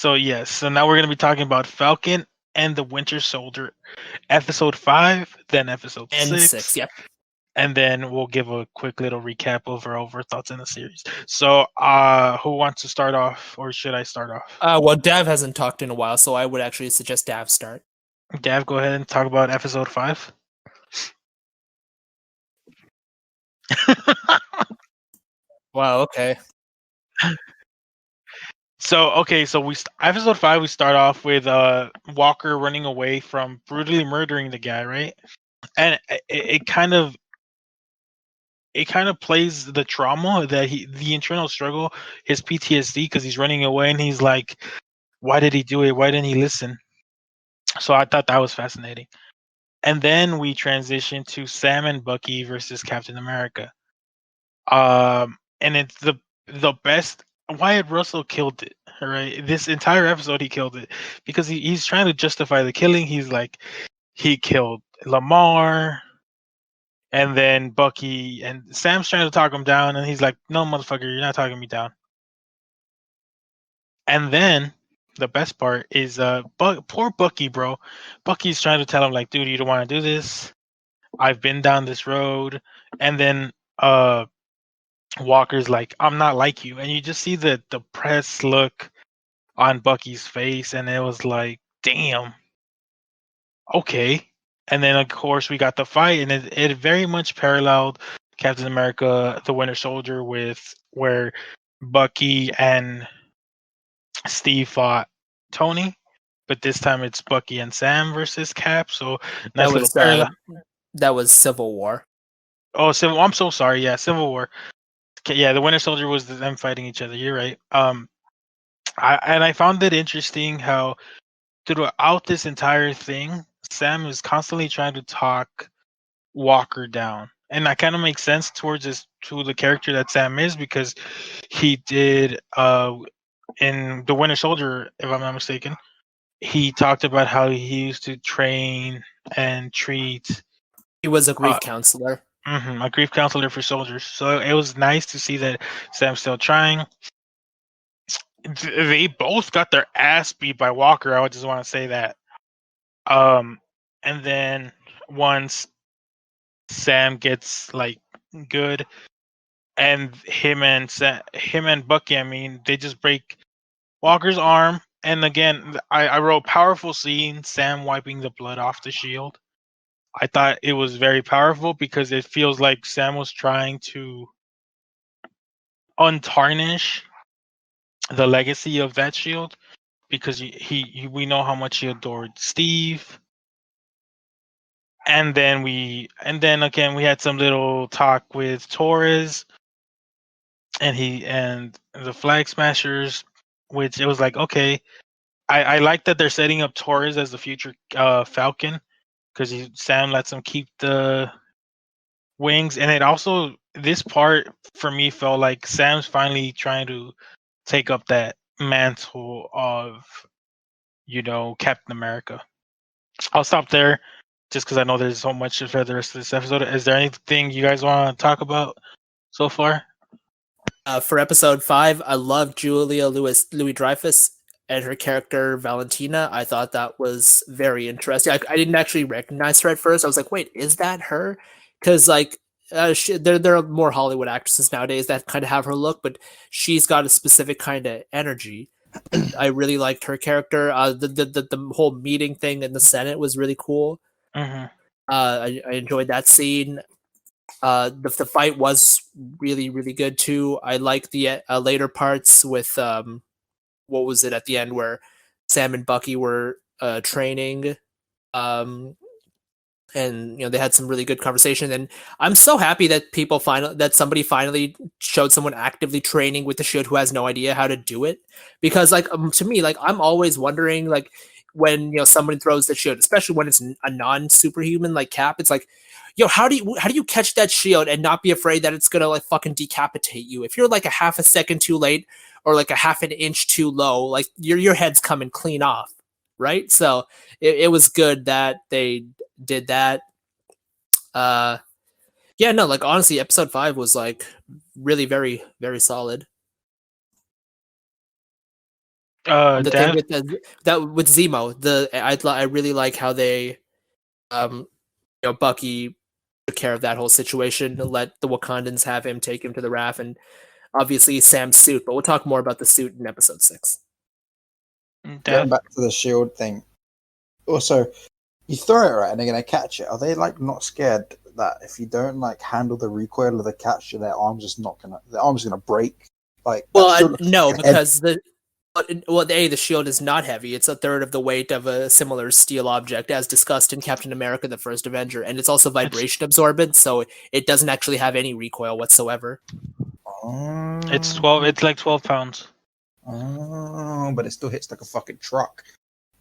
So yes, so now we're gonna be talking about Falcon and the Winter Soldier, episode 5, then episode And 6, 6, yep. and then we'll give a quick little recap of our overall thoughts in the series. So, who wants to start off, or should I start off? Well, Dav hasn't talked in a while, so I would actually suggest Dav start. Gav, go ahead and talk about episode 5. Wow, okay. So episode 5 we start off with Walker running away from brutally murdering the guy, right? And it kind of plays the trauma that the internal struggle, his PTSD, because he's running away and he's like, why did he do it? Why didn't he listen? So I thought that was fascinating. And then we transition to Sam and Bucky versus Captain America. And it's the best. Wyatt Russell killed it. Right, this entire episode he killed it because he's trying to justify the killing. He's like, he killed Lamar, and then Bucky and Sam's trying to talk him down, and he's like, no, motherfucker, you're not talking me down. And then the best part is poor Bucky, bro. Bucky's trying to tell him like, dude, you don't want to do this. I've been down this road. And then Walker's like, I'm not like you. And you just see the depressed look on Bucky's face, and it was like, damn. Okay. And then of course we got the fight, and it very much paralleled Captain America the Winter Soldier, with where Bucky and Steve fought Tony, but this time it's Bucky and Sam versus Cap. So nice little parallel. That was Civil War. Oh, I'm so sorry. Yeah, Civil War. Okay, yeah, the Winter Soldier was them fighting each other. You're right. I found it interesting how throughout this entire thing, Sam is constantly trying to talk Walker down, and that kind of makes sense to the character that Sam is, because he did in the Winter Soldier, if I'm not mistaken, he talked about how he used to train and treat. He was a grief counselor. A grief counselor for soldiers. So it was nice to see that Sam's still trying. They both got their ass beat by Walker. I just want to say that. And then once Sam gets like good, and him and Bucky, I mean, they just break Walker's arm. And again, I wrote powerful scene, Sam wiping the blood off the shield. I thought it was very powerful because it feels like Sam was trying to untarnish the legacy of that shield, because we know how much he adored Steve. And then again we had some little talk with Torres and the Flag Smashers, which it was like, okay, I like that they're setting up Torres as the future Falcon, because Sam lets him keep the wings. And it also, this part for me felt like Sam's finally trying to take up that mantle of, Captain America. I'll stop there just because I know there's so much for the rest of this episode. Is there anything you guys want to talk about so far? For episode 5, I love Julia Louis-Dreyfus and her character Valentina. I thought that was very interesting. I didn't actually recognize her at first. I was like, wait, is that her? Because like there are more Hollywood actresses nowadays that kind of have her look, but she's got a specific kind of energy. I really liked her character. The whole meeting thing in the Senate was really cool. Mm-hmm. I enjoyed that scene. The fight was really, really good too. I like the later parts with what was it at the end where Sam and Bucky were training, and they had some really good conversation. And I'm so happy that somebody finally showed someone actively training with the shield who has no idea how to do it, because like to me, like I'm always wondering, like when someone throws the shield, especially when it's a non-superhuman like Cap, it's like, how do you catch that shield and not be afraid that it's gonna like fucking decapitate you? If you're like a half a second too late or like a half an inch too low, like your head's coming clean off, right? So it was good that they did that. Yeah, no, like honestly, episode 5 was like really very, very solid. The thing Dev. with with Zemo, I really like how they, Bucky took care of that whole situation to let the Wakandans have him take him to the raft, and obviously Sam's suit. But we'll talk more about the suit in episode 6. Going Dev. back to the shield thing. Also, you throw it right and they're gonna catch it. Are they like not scared that if you don't like handle the recoil of the catch, their arms gonna break? Like, well, no, because the shield is not heavy. It's a third of the weight of a similar steel object, as discussed in Captain America: The First Avenger, and it's also vibration absorbent, so it doesn't actually have any recoil whatsoever. It's 12. It's like 12 pounds. Oh, but it still hits like a fucking truck.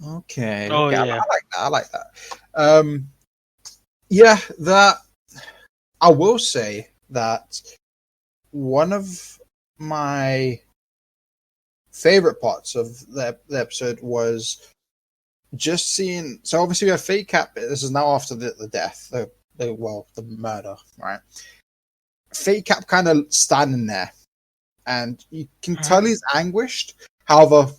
Okay. Oh, okay. yeah. I like that. Yeah, that I will say that one of my favorite parts of the episode was just seeing. So obviously we have Fake Cap. This is now after the death, the murder, right? Fake Cap kind of standing there, and you can tell he's anguished. However,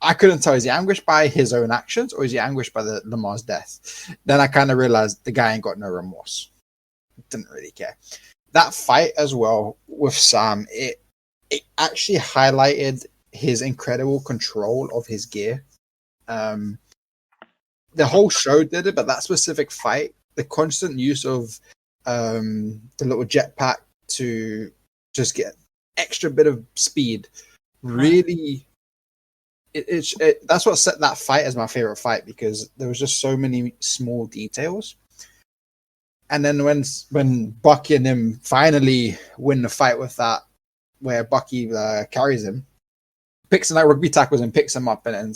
I couldn't tell, is he anguished by his own actions or is he anguished by the Lamar's death? Then I kind of realized the guy ain't got no remorse. Didn't really care. That fight as well with Sam, it actually highlighted his incredible control of his gear. The whole show did it, but that specific fight, the constant use of the little jetpack to just get extra bit of speed, really, that's what set that fight as my favorite fight, because there was just so many small details. And then when Bucky and him finally win the fight with that, where Bucky carries him, picks him like rugby tackles and picks him up, and then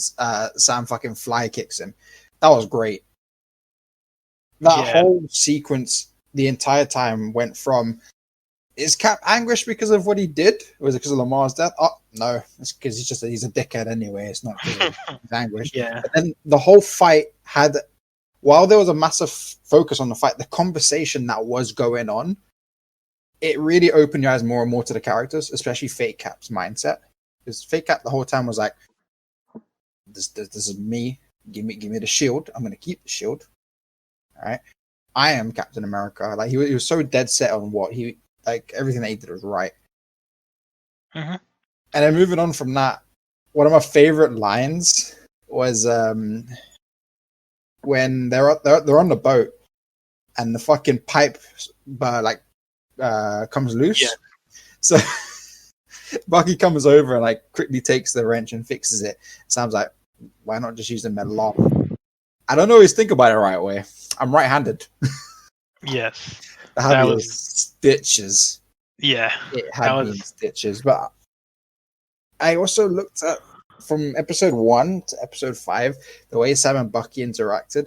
Sam fucking fly kicks him. That was great. That whole sequence, the entire time, went from, is Cap anguished because of what he did? Or was it because of Lamar's death? Oh, no. It's because he's a dickhead anyway. It's not because he's anguished. Yeah. But then the whole fight had, while there was a massive focus on the fight, the conversation that was going on, it really opened your eyes more and more to the characters, especially Fake Cap's mindset. Because Fake Cap the whole time was like, this is me. Give me the shield. I'm going to keep the shield. All right. I am Captain America. Like, he was so dead set on what he, like, everything that he did was right. Mm-hmm. And then moving on from that, one of my favorite lines was when they're on the boat and the fucking pipe comes loose. Yeah. So Bucky comes over and like quickly takes the wrench and fixes it. Sam's like, why not just use the metal arm? I don't always think about it right way. I'm right-handed. Yes. That was stitches. Yeah. It had been stitches. But I also looked at, from episode 1 to episode 5, the way Sam and Bucky interacted.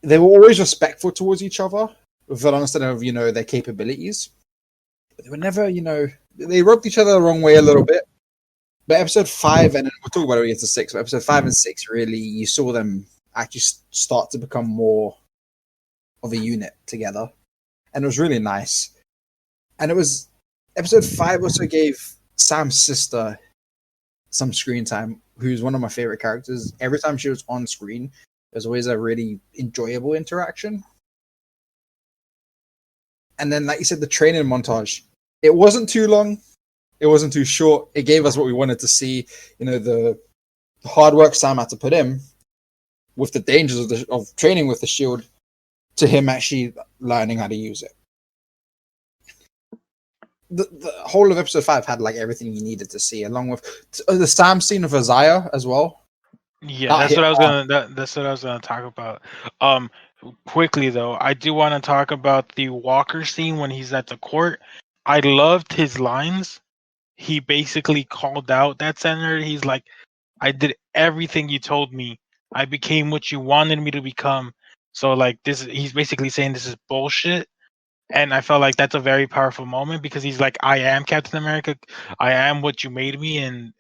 They were always respectful towards each other, with an understanding of, their capabilities. But they were never, they rubbed each other the wrong way a little bit. But episode 5, and then we'll talk about it when we get to 6, but episode 5 and 6, really, you saw them actually start to become more of a unit together. And it was really nice. And it was, episode 5 also gave Sam's sister some screen time, who's one of my favorite characters. Every time she was on screen, there was always a really enjoyable interaction. And then, like you said, the training montage, it wasn't too long. It wasn't too short. It gave us what we wanted to see. The hard work Sam had to put in with the dangers of training with the shield, to him actually learning how to use it. The whole of episode 5 had like everything you needed to see, along with the Sam scene of Isaiah as well. Yeah, that's what I was gonna talk about. Quickly though, I do want to talk about the Walker scene when he's at the court. I loved his lines. He basically called out that senator. He's like, I did everything you told me. I became what you wanted me to become. So like he's basically saying this is bullshit. And I felt like that's a very powerful moment, because he's like, I am Captain America. I am what you made me, and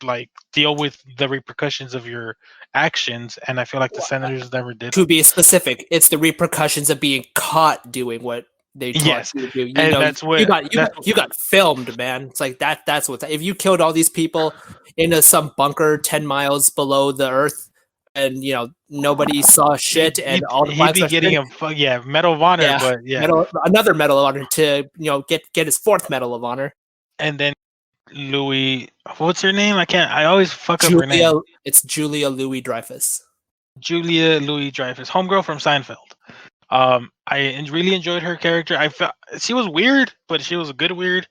like deal with the repercussions of your actions. And I feel like the senators never did. To be specific, it's the repercussions of being caught doing what they Yes, taught you to do. You and know, that's what you got filmed, man. It's like that. That's what. If you killed all these people in some bunker 10 miles below the earth, and you know nobody saw shit, and all the he'd blacks be are getting shit, a Medal of Honor, yeah, but yeah, another medal of honor to get his fourth medal of honor. and then Louis, what's her name? I always fuck up her Julia, name. it's Julia Louis Dreyfus. Julia Louis Dreyfus, homegirl from Seinfeld. I really enjoyed her character. I felt she was weird, but she was a good weird.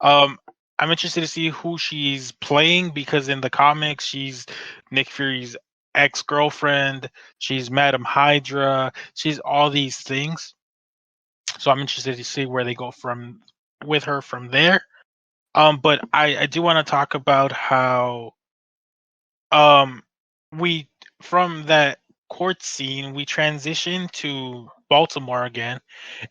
I'm interested to see who she's playing because in the comics she's Nick Fury's ex-girlfriend. She's Madam Hydra. She's all these things. So I'm interested to see where they go with her from there. But I do want to talk about how we from that court scene we transition to Baltimore again,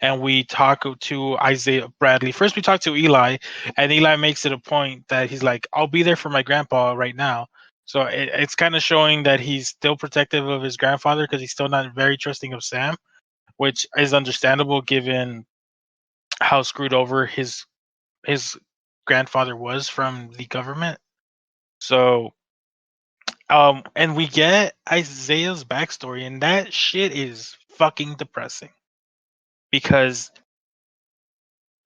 and we talk to Isaiah Bradley. First, we talk to Eli, and Eli makes it a point that he's like, "I'll be there for my grandpa right now." So it's kind of showing that he's still protective of his grandfather because he's still not very trusting of Sam, which is understandable given how screwed over his grandfather was from the government. So and we get Isaiah's backstory, and that shit is fucking depressing because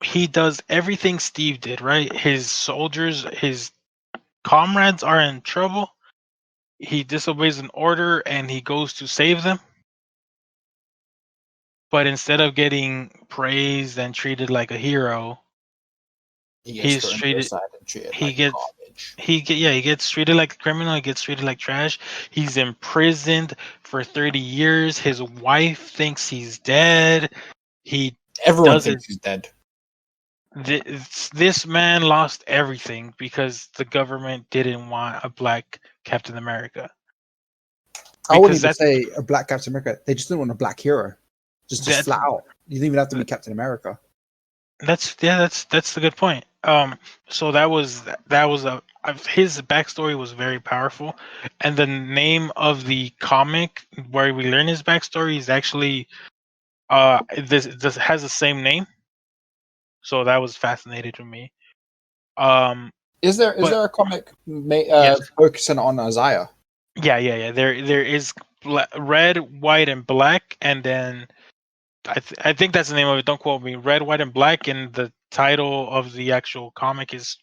he does everything Steve did, right? His soldiers, his comrades are in trouble. He disobeys an order and he goes to save them. But instead of getting praised and treated like a hero, he's treated he like gets garbage. he gets treated like a criminal. He gets treated like trash. He's imprisoned for 30 years. His wife thinks he's dead. Everyone Does thinks he's dead. this man lost everything because the government didn't want a black Captain America. I wouldn't Because even say a black Captain America. They just didn't want a black hero. Just flat out. You didn't even have to be Captain America. That's the good point. So that was his backstory was very powerful, and the name of the comic where we learn his backstory is actually this has the same name. So that was fascinating to me. Is there a comic Yes. focusing on Isaiah? Yeah. There is red, white, and black, and then I think that's the name of it. Don't quote me. Red, white, and black, and the title of the actual comic is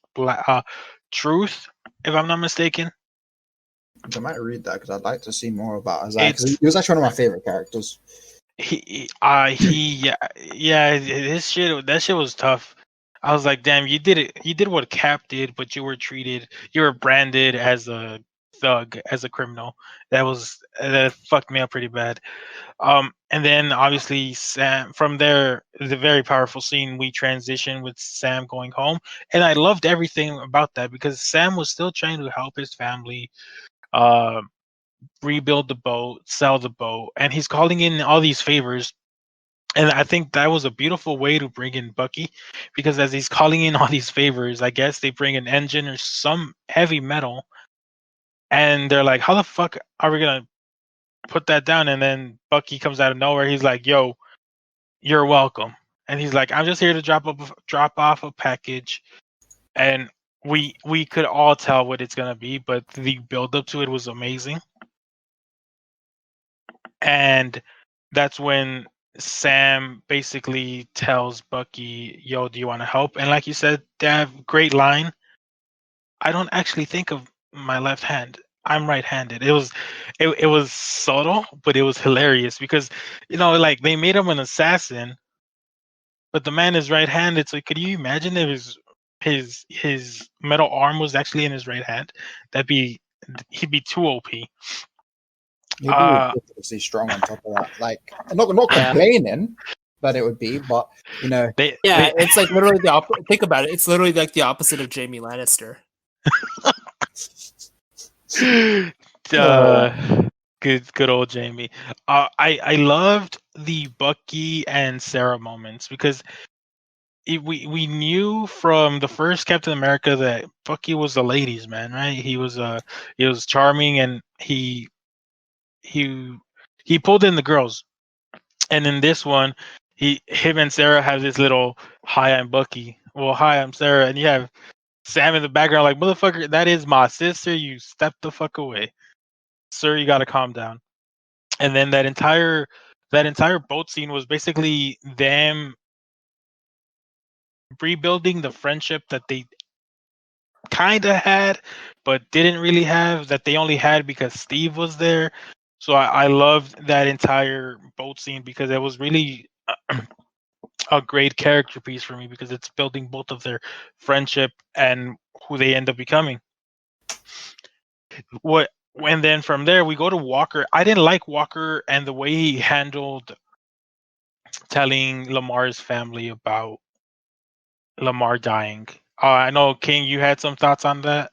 Truth, if I'm not mistaken. I might read that because I'd like to see more about Isaiah. Because he was actually one of my favorite characters. Yeah, his shit. That shit was tough. I was like, damn, you did it. You did what Cap did, but you were branded as a thug, as a criminal. That fucked me up pretty bad. And then obviously Sam. From there, the very powerful scene we transition with Sam going home, and I loved everything about that because Sam was still trying to help his family, rebuild the boat, sell the boat, and he's calling in all these favors. And I think that was a beautiful way to bring in Bucky, because as he's calling in all these favors, I guess they bring an engine or some heavy metal, and they're like, "How the fuck are we gonna put that down?" And then Bucky comes out of nowhere. He's like, "Yo, you're welcome." And he's like, "I'm just here to drop off a package." And we could all tell what it's gonna be, but the build up to it was amazing. And that's when Sam basically tells Bucky, "Yo, do you want to help?" And like you said, Dav, great line. I don't actually think of my left hand. I'm right-handed. It was subtle, but it was hilarious because like they made him an assassin, but the man is right-handed. So could you imagine if his metal arm was actually in his right hand? He'd be too OP. He'd be ridiculously strong on top of that. Like, I'm not complaining that it would be, but it's like literally the opposite. Think about it. It's literally like the opposite of Jaime Lannister. Good old Jamie. I loved the Bucky and Sarah moments because we knew from the first Captain America that Bucky was a ladies' man, right? He was charming, and he pulled in the girls. And in this one, him and Sarah have this little hi, I'm Bucky. Well, hi, I'm Sarah, and you have Sam in the background like motherfucker. That is my sister. You step the fuck away, sir. You gotta calm down. And then that entire boat scene was basically them rebuilding the friendship that they kind of had, but didn't really have. That they only had because Steve was there. So I loved that entire boat scene because it was really a great character piece for me because it's building both of their friendship and who they end up becoming. What and then from there we go to Walker. I didn't like Walker and the way he handled telling Lamar's family about Lamar dying. I know, King, you had some thoughts on that.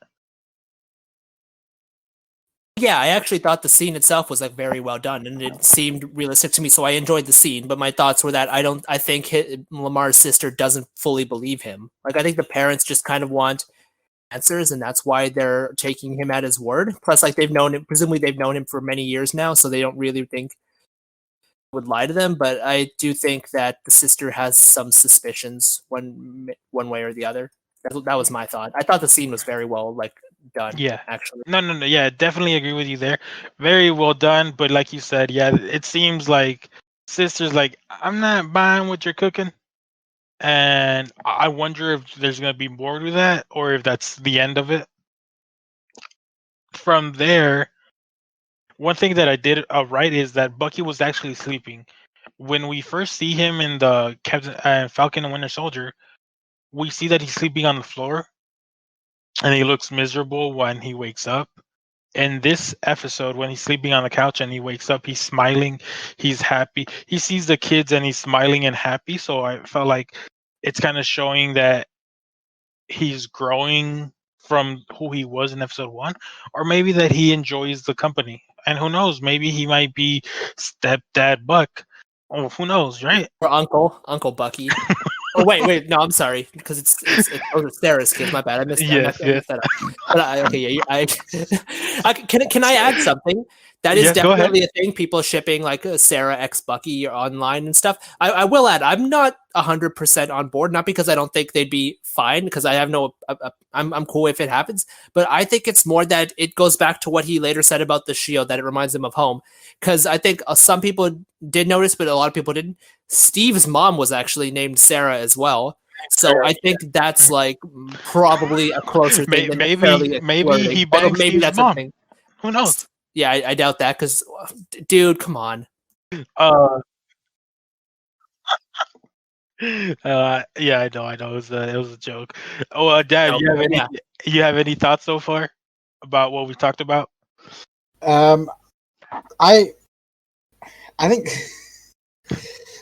Yeah, I actually thought the scene itself was like very well done, and it seemed realistic to me. So I enjoyed the scene. But my thoughts were that I think Lamar's sister doesn't fully believe him. Like I think the parents just kind of want answers, and that's why they're taking him at his word. Plus, like they've known him, presumably they've known him for many years now, so they don't really think he would lie to them. But I do think that the sister has some suspicions one way or the other. That was my thought. I thought the scene was very well done. Yeah. Actually. No, yeah, definitely agree with you there. Very well done, but like you said, yeah, it seems like sister's like, I'm not buying what you're cooking. And I wonder if there's gonna be more to that or if that's the end of it. From there, one thing that I did right is that Bucky was actually sleeping. When we first see him in the Captain Falcon and Winter Soldier, we see that he's sleeping on the floor and he looks miserable when he wakes up. In this episode, when he's sleeping on the couch and he wakes up, he's smiling, he's happy. He sees the kids and he's smiling and happy. So I felt like it's kind of showing that he's growing from who he was in episode 1, or maybe that he enjoys the company. And who knows, maybe he might be stepdad Buck. Oh, who knows, right? Or Uncle Bucky. Oh wait, no, I'm sorry because it's Sarah's kid. My bad, I missed that. I messed that up. But okay, yeah, can I add something? That is definitely a thing. People shipping like Sarah x Bucky online and stuff. I will add, I'm not 100% on board. Not because I don't think they'd be fine, because I have no. I'm cool if it happens. But I think it's more that it goes back to what he later said about the Shield, that it reminds him of home. Because I think some people did notice, but a lot of people didn't. Steve's mom was actually named Sarah as well. So I think that's like probably a closer thing. Maybe he bangs Steve's mom. Who knows? Yeah, I doubt that because, dude, come on. Yeah, I know. It was a joke. Oh, Dad, you have any thoughts so far about what we talked about? I think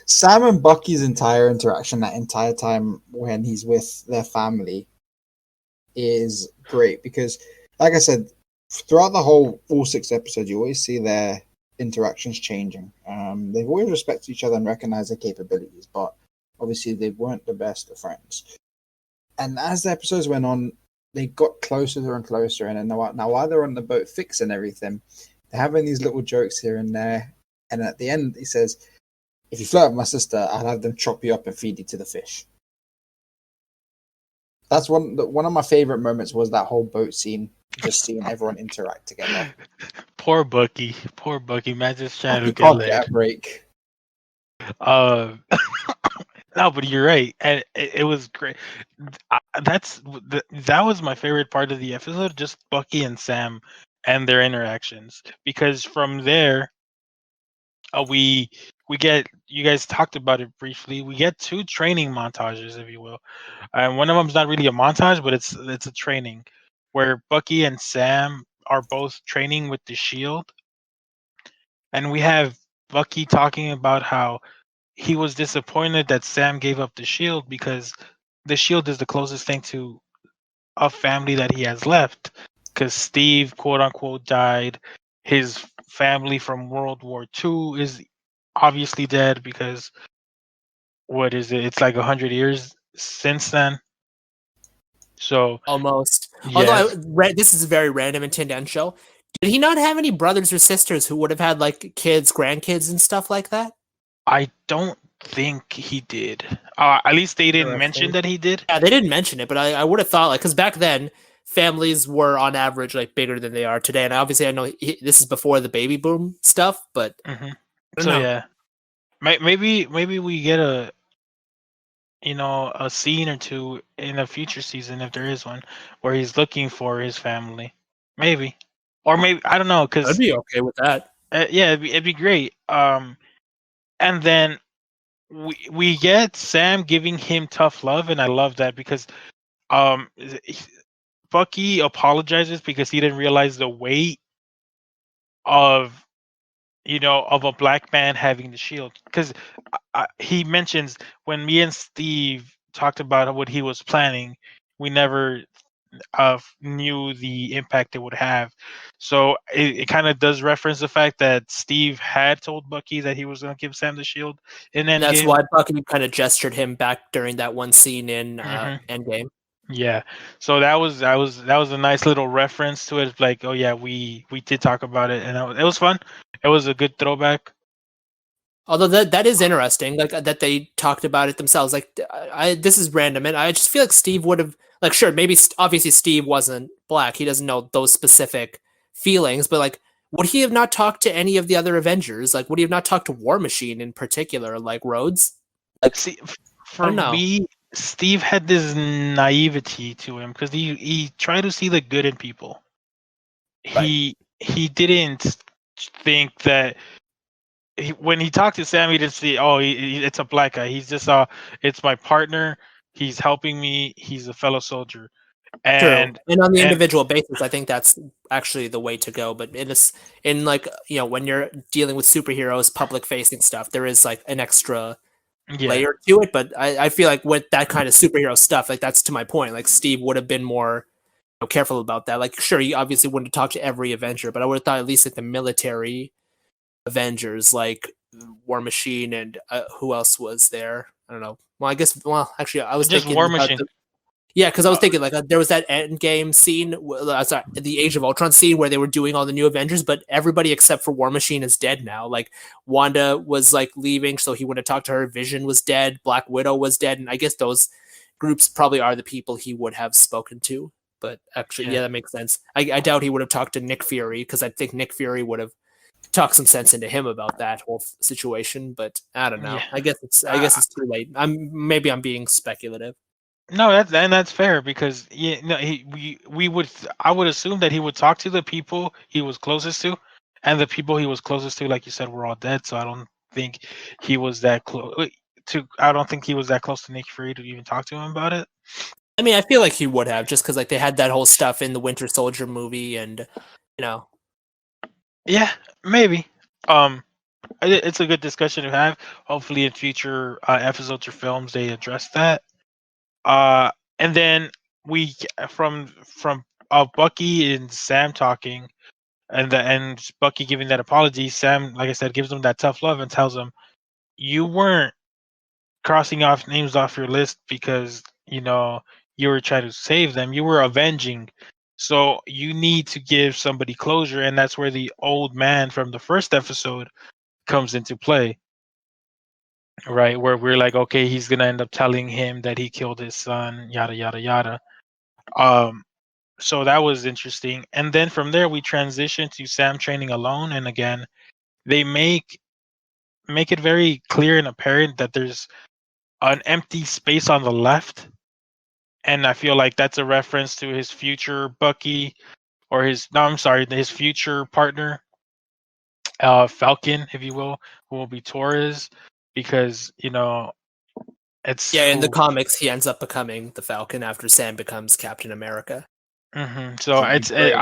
Sam and Bucky's entire interaction that entire time when he's with their family is great because, like I said, throughout the all 6 episodes, you always see their interactions changing. They've always respected each other and recognized their capabilities, but obviously they weren't the best of friends. And as the episodes went on, they got closer and closer. And now while they're on the boat fixing everything, they're having these little jokes here and there. And at the end, he says, if you flirt with my sister, I'll have them chop you up and feed you to the fish. That's one of my favorite moments was that whole boat scene, just seeing everyone interact together. Poor Bucky. Man, just trying to get a break. No, but you're right, and it was great. That was my favorite part of the episode, just Bucky and Sam and their interactions. Because from there, we get, you guys talked about it briefly. We get 2 training montages, if you will, and one of them's not really a montage, but it's a training where Bucky and Sam are both training with the Shield, and we have Bucky talking about how he was disappointed that Sam gave up the Shield because the Shield is the closest thing to a family that he has left. Because Steve, quote unquote, died. His family from World War II is obviously dead because what is it? It's like 100 years since then. So almost. Yes. Although this is very random and tangential. Did he not have any brothers or sisters who would have had like kids, grandkids, and stuff like that? I don't think he did. At least they didn't mention that he did. Yeah, they didn't mention it, but I would have thought like because back then families were on average like bigger than they are today, and obviously I know this is before the baby boom stuff, but Mm-hmm. I don't So know. yeah, maybe we get a a scene or two in a future season if there is one where he's looking for his family, maybe, or maybe I don't know I'd because be okay with that. yeah, it'd be great. And then we get Sam giving him tough love, and I love that because um Bucky apologizes because he didn't realize the weight of of a black man having the shield because he mentions when me and Steve talked about what he was planning, we never knew the impact it would have. So it kind of does reference the fact that Steve had told Bucky that he was going to give Sam the shield in And that's Endgame. why Bucky kind of gestured him back during that one scene in Mhm. Endgame. Yeah, so that was a nice little reference to it. Like, oh yeah, we did talk about it, and it was fun. It was a good throwback. Although that is interesting, like that they talked about it themselves. Like, this is random, and I just feel like Steve would have like sure maybe obviously Steve wasn't black, he doesn't know those specific feelings, but like would he have not talked to any of the other Avengers? Like, would he have not talked to War Machine in particular, like Rhodes? Like, See, I for don't know. me, Steve had this naivety to him because he tried to see the good in people. Right. He didn't think that when he talked to Sam, he didn't see, oh, it's a black guy. He's just it's my partner. He's helping me. He's a fellow soldier, True. and And on the and individual basis, I think that's actually the way to go. But in this, in like when you're dealing with superheroes, public facing stuff, there is like an extra yeah, layer to it. But I feel like with that kind of superhero stuff, like that's to my point. Like Steve would have been more careful about that. Like, sure, he obviously wouldn't talk to every Avenger, but I would have thought at least like the military Avengers, like War Machine and who else was there? I don't know. Well, I guess. Well, actually, I was just thinking War about Machine. yeah, because I was Uh, thinking like there was that end game scene, sorry, the Age of Ultron scene where they were doing all the new Avengers, but everybody except for War Machine is dead now. Like Wanda was like leaving, so he wouldn't talk to her. Vision was dead. Black Widow was dead, and I guess those groups probably are the people he would have spoken to. But actually, yeah, yeah, that makes sense. I doubt he would have talked to Nick Fury because I think Nick Fury would have talked some sense into him about that whole situation. But I don't know. yeah. I guess it's too late. I'm being speculative. No, that's fair because yeah, no, we would I would assume that he would talk to the people he was closest to, and the people he was closest to, like you said, were all dead. So I don't think he was that close to. I don't think he was that close to Nick Fury to even talk to him about it. I mean, I feel like he would have just because like they had that whole stuff in the Winter Soldier movie, and you know, Yeah, maybe. Um, it's a good discussion to have. Hopefully, in future episodes or films, they address that. Uh, and then we from Bucky and Sam talking, and Bucky giving that apology. Sam, like I said, gives him that tough love and tells him, "You weren't crossing off names off your list because you were trying to save them. You were avenging. So you need to give somebody closure, and that's where the old man from the first episode comes into play." Right, where we're like, okay, he's gonna end up telling him that he killed his son, yada yada yada. Um, so that was interesting. And then from there, we transition to Sam training alone, and again, they make it very clear and apparent that there's an empty space on the left, and I feel like that's a reference to his future Bucky, or his no, I'm sorry, his future partner, Falcon, if you will, who will be Torres, because it's yeah, in the who. comics, he ends up becoming the Falcon after Sam becomes Captain America. So Would be it's great.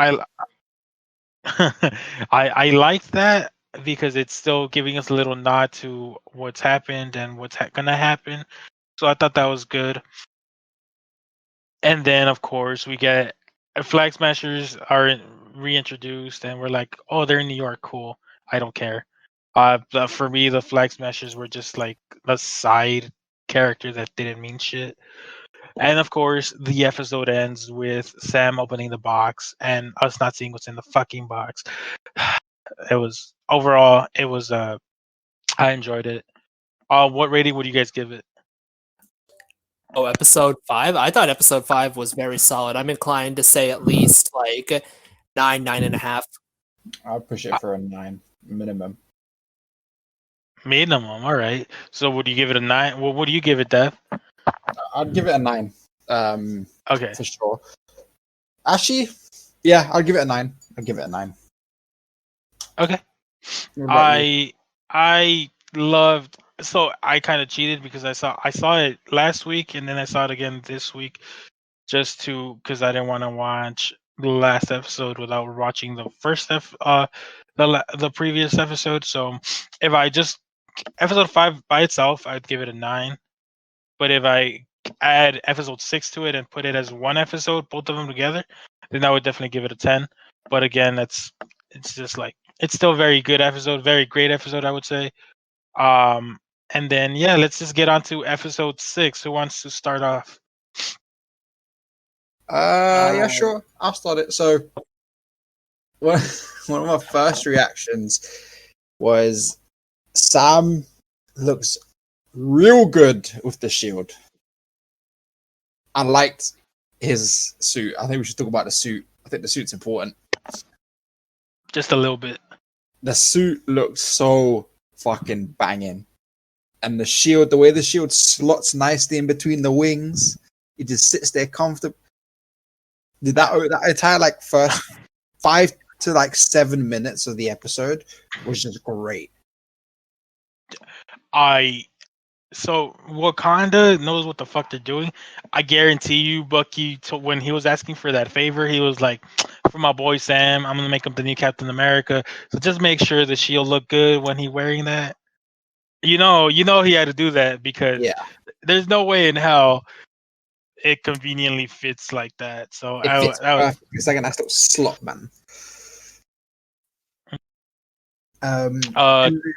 I like that because it's still giving us a little nod to what's happened and what's gonna happen. So I thought that was good. And then of course we get Flag Smashers are reintroduced, and we're like, oh, they're in New York, cool. I don't care. But for me, the Flag Smashers were just like a side character that didn't mean shit. And of course, the episode ends with Sam opening the box and us not seeing what's in the fucking box. It was overall, it was I enjoyed it. What rating would you guys give it? Oh, episode 5. I thought episode 5 was very solid. I'm inclined to say at least like 9.5. I'll push it for a 9 minimum. Minimum. All right. So would you give it a 9? Well, what do you give it, Dev? I'd give it a 9. Okay. For sure. Actually, yeah, I'll give it a 9. I'll give it a 9. Okay. What about you? I loved. So I kind of cheated because I saw it last week and then I saw it again this week, just because I didn't want to watch the last episode without watching the first the previous episode. So if I just episode 5 by itself, I'd give it a 9. But if I add episode 6 to it and put it as one episode, both of them together, then I would definitely give it a 10. But again, it's just like it's still a very good episode, very great episode, I would say. And then yeah, let's just get on to episode 6. Who wants to start off? Yeah, sure. I'll start it. So, one of my first reactions was Sam looks real good with the shield. I liked his suit. I think we should talk about the suit. I think the suit's important. Just a little bit. The suit looks so fucking banging. And the shield, the way the shield slots nicely in between the wings, it just sits there comfortable. That entire like first 5 to like 7 minutes of the episode was just great. So Wakanda knows what the fuck they're doing. I guarantee you, Bucky, when he was asking for that favor, he was like, "For my boy Sam, I'm gonna make him the new Captain America. So just make sure the shield look good when he wearing that." You know, he had to do that because Yeah, there's no way in hell it conveniently fits like that. So it fits perfect. It's like a nice little slot, man.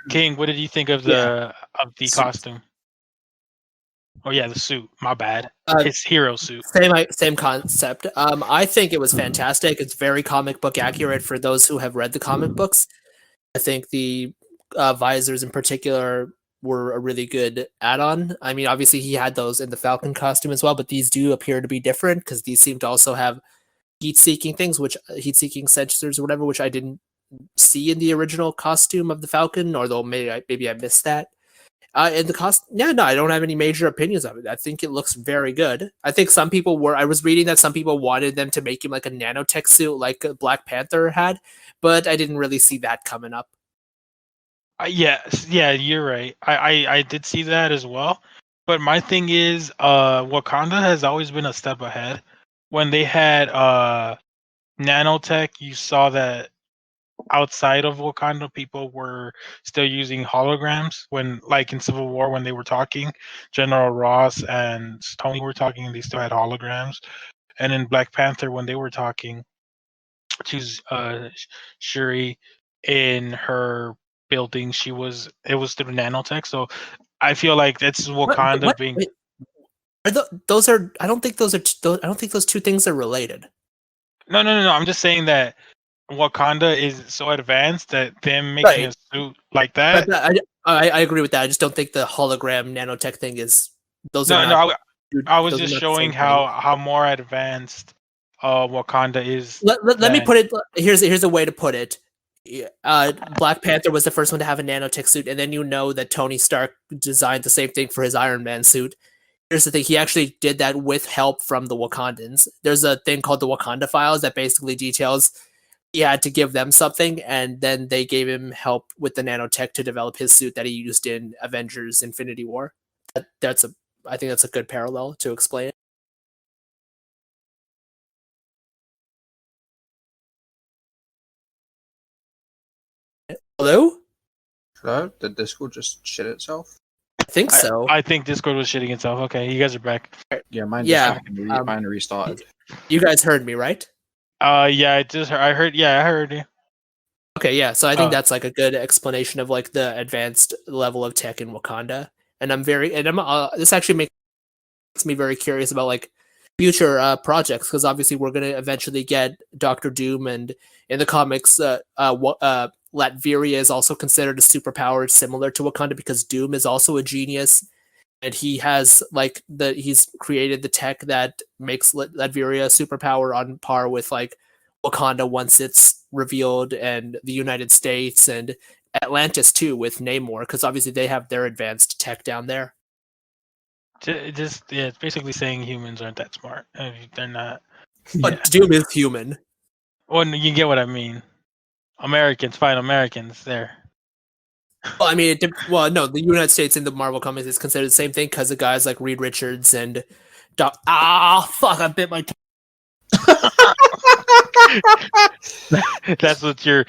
King, what did you think of the costume? Oh yeah, the suit. My bad. His hero suit. Same concept. I think it was fantastic. It's very comic book accurate for those who have read the comic books. I think the visors in particular were a really good add-on. I mean, obviously he had those in the Falcon costume as well, but these do appear to be different because these seem to also have heat-seeking sensors or whatever, which I didn't see in the original costume of the Falcon, although maybe I missed that. And the cost, no, I don't have any major opinions of it. I think it looks very good. I think I was reading that some people wanted them to make him like a nanotech suit like Black Panther had, but I didn't really see that coming up. Yeah, you're right. I did see that as well. But my thing is, Wakanda has always been a step ahead. When they had nanotech, you saw that outside of Wakanda, people were still using holograms. When, like in Civil War, when they were talking, General Ross and Tony were talking, they still had holograms. And in Black Panther, when they were talking to Shuri in her building, it was through nanotech. So I feel like that's Wakanda being. Wait, I don't think those two things are related. No. I'm just saying that Wakanda is so advanced that them making a suit like that. I agree with that. I just don't think the hologram nanotech thing is. I was just showing how more advanced Wakanda is. Let me put it. Here's a way to put it. Black Panther was the first one to have a nanotech suit, and then you know that Tony Stark designed the same thing for his Iron Man suit. Here's the thing: he actually did that with help from the Wakandans. There's a thing called the Wakanda Files that basically details he had to give them something, and then they gave him help with the nanotech to develop his suit that he used in Avengers: Infinity War. I think that's a good parallel to explain it. Hello? Hello? Did Discord just shit itself? I think so. I think Discord was shitting itself. Okay, you guys are back. Yeah, mine restarted. You guys heard me, right? Yeah, I heard you. Okay, yeah. So I think that's like a good explanation of like the advanced level of tech in Wakanda, and this actually makes me very curious about like future projects, because obviously we're gonna eventually get Doctor Doom, and in the comics, Latveria is also considered a superpower similar to Wakanda because Doom is also a genius, and he has he's created the tech that makes Latveria a superpower on par with like Wakanda once it's revealed, and the United States and Atlantis too with Namor, because obviously they have their advanced tech down there. It's basically saying humans aren't that smart. They're not. But Doom is human. Well, you get what I mean. Americans, fine, Americans there. Well, I mean, no, the United States in the Marvel comics is considered the same thing because of guys like Reed Richards and fuck, I bit my tongue. That's what your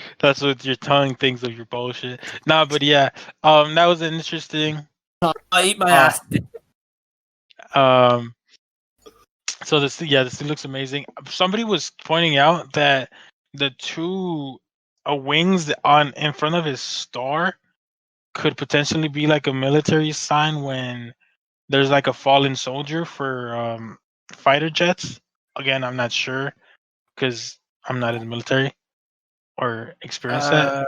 tongue thinks of your bullshit. Nah, but yeah, that was an interesting. I eat my ass. So this thing looks amazing. Somebody was pointing out that the two wings in front of his star could potentially be like a military sign when there's like a fallen soldier for fighter jets. Again, I'm not sure because I'm not in the military or experienced that.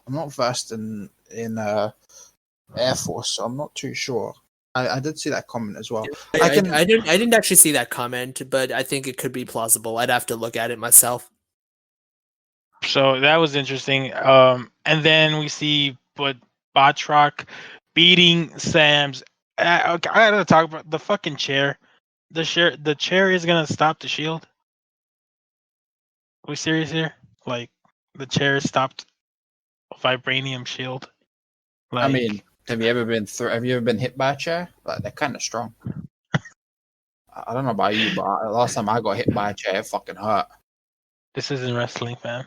I'm not versed in Air Force, so I'm not too sure. I did see that comment as well. I didn't actually see that comment, but I think it could be plausible. I'd have to look at it myself. So that was interesting. And then we see Batroc beating Sam's. I gotta talk about the fucking chair. The chair is gonna stop the shield. Are we serious here? Like the chair stopped a vibranium shield. I mean, have you ever been hit by a chair? Like, they're kind of strong. I don't know about you, but last time I got hit by a chair, it fucking hurt. This isn't wrestling, fam.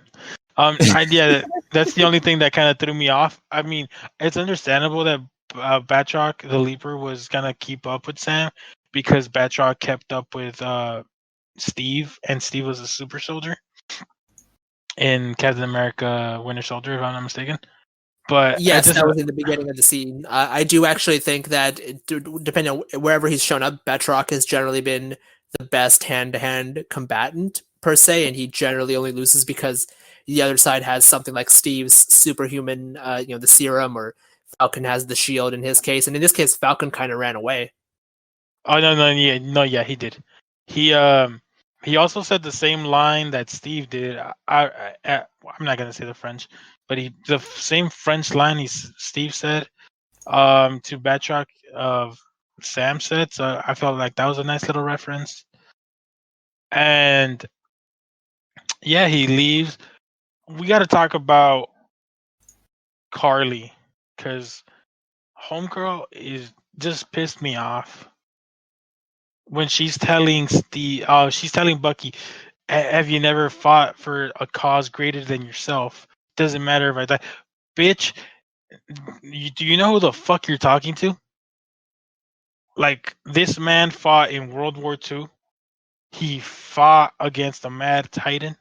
That's the only thing that kind of threw me off. I mean, it's understandable that Batroc, the Leaper, was gonna keep up with Sam because Batroc kept up with Steve, and Steve was a super soldier in Captain America: Winter Soldier, if I'm not mistaken. But yes, that was in the beginning of the scene. I do actually think that, depending on wherever he's shown up, Batroc has generally been the best hand-to-hand combatant per se, and he generally only loses because the other side has something like Steve's superhuman, the serum, or Falcon has the shield in his case, and in this case, Falcon kind of ran away. Oh no, he did. He also said the same line that Steve did. I'm not gonna say the French, but the same French line Steve said to Batroc Sam said. So I felt like that was a nice little reference. And yeah, he leaves. We got to talk about Carly because Homegirl is just pissed me off when she's telling Bucky, have you never fought for a cause greater than yourself? Doesn't matter if I die. Bitch, do you know who the fuck you're talking to? Like, this man fought in World War II. He fought against a mad titan.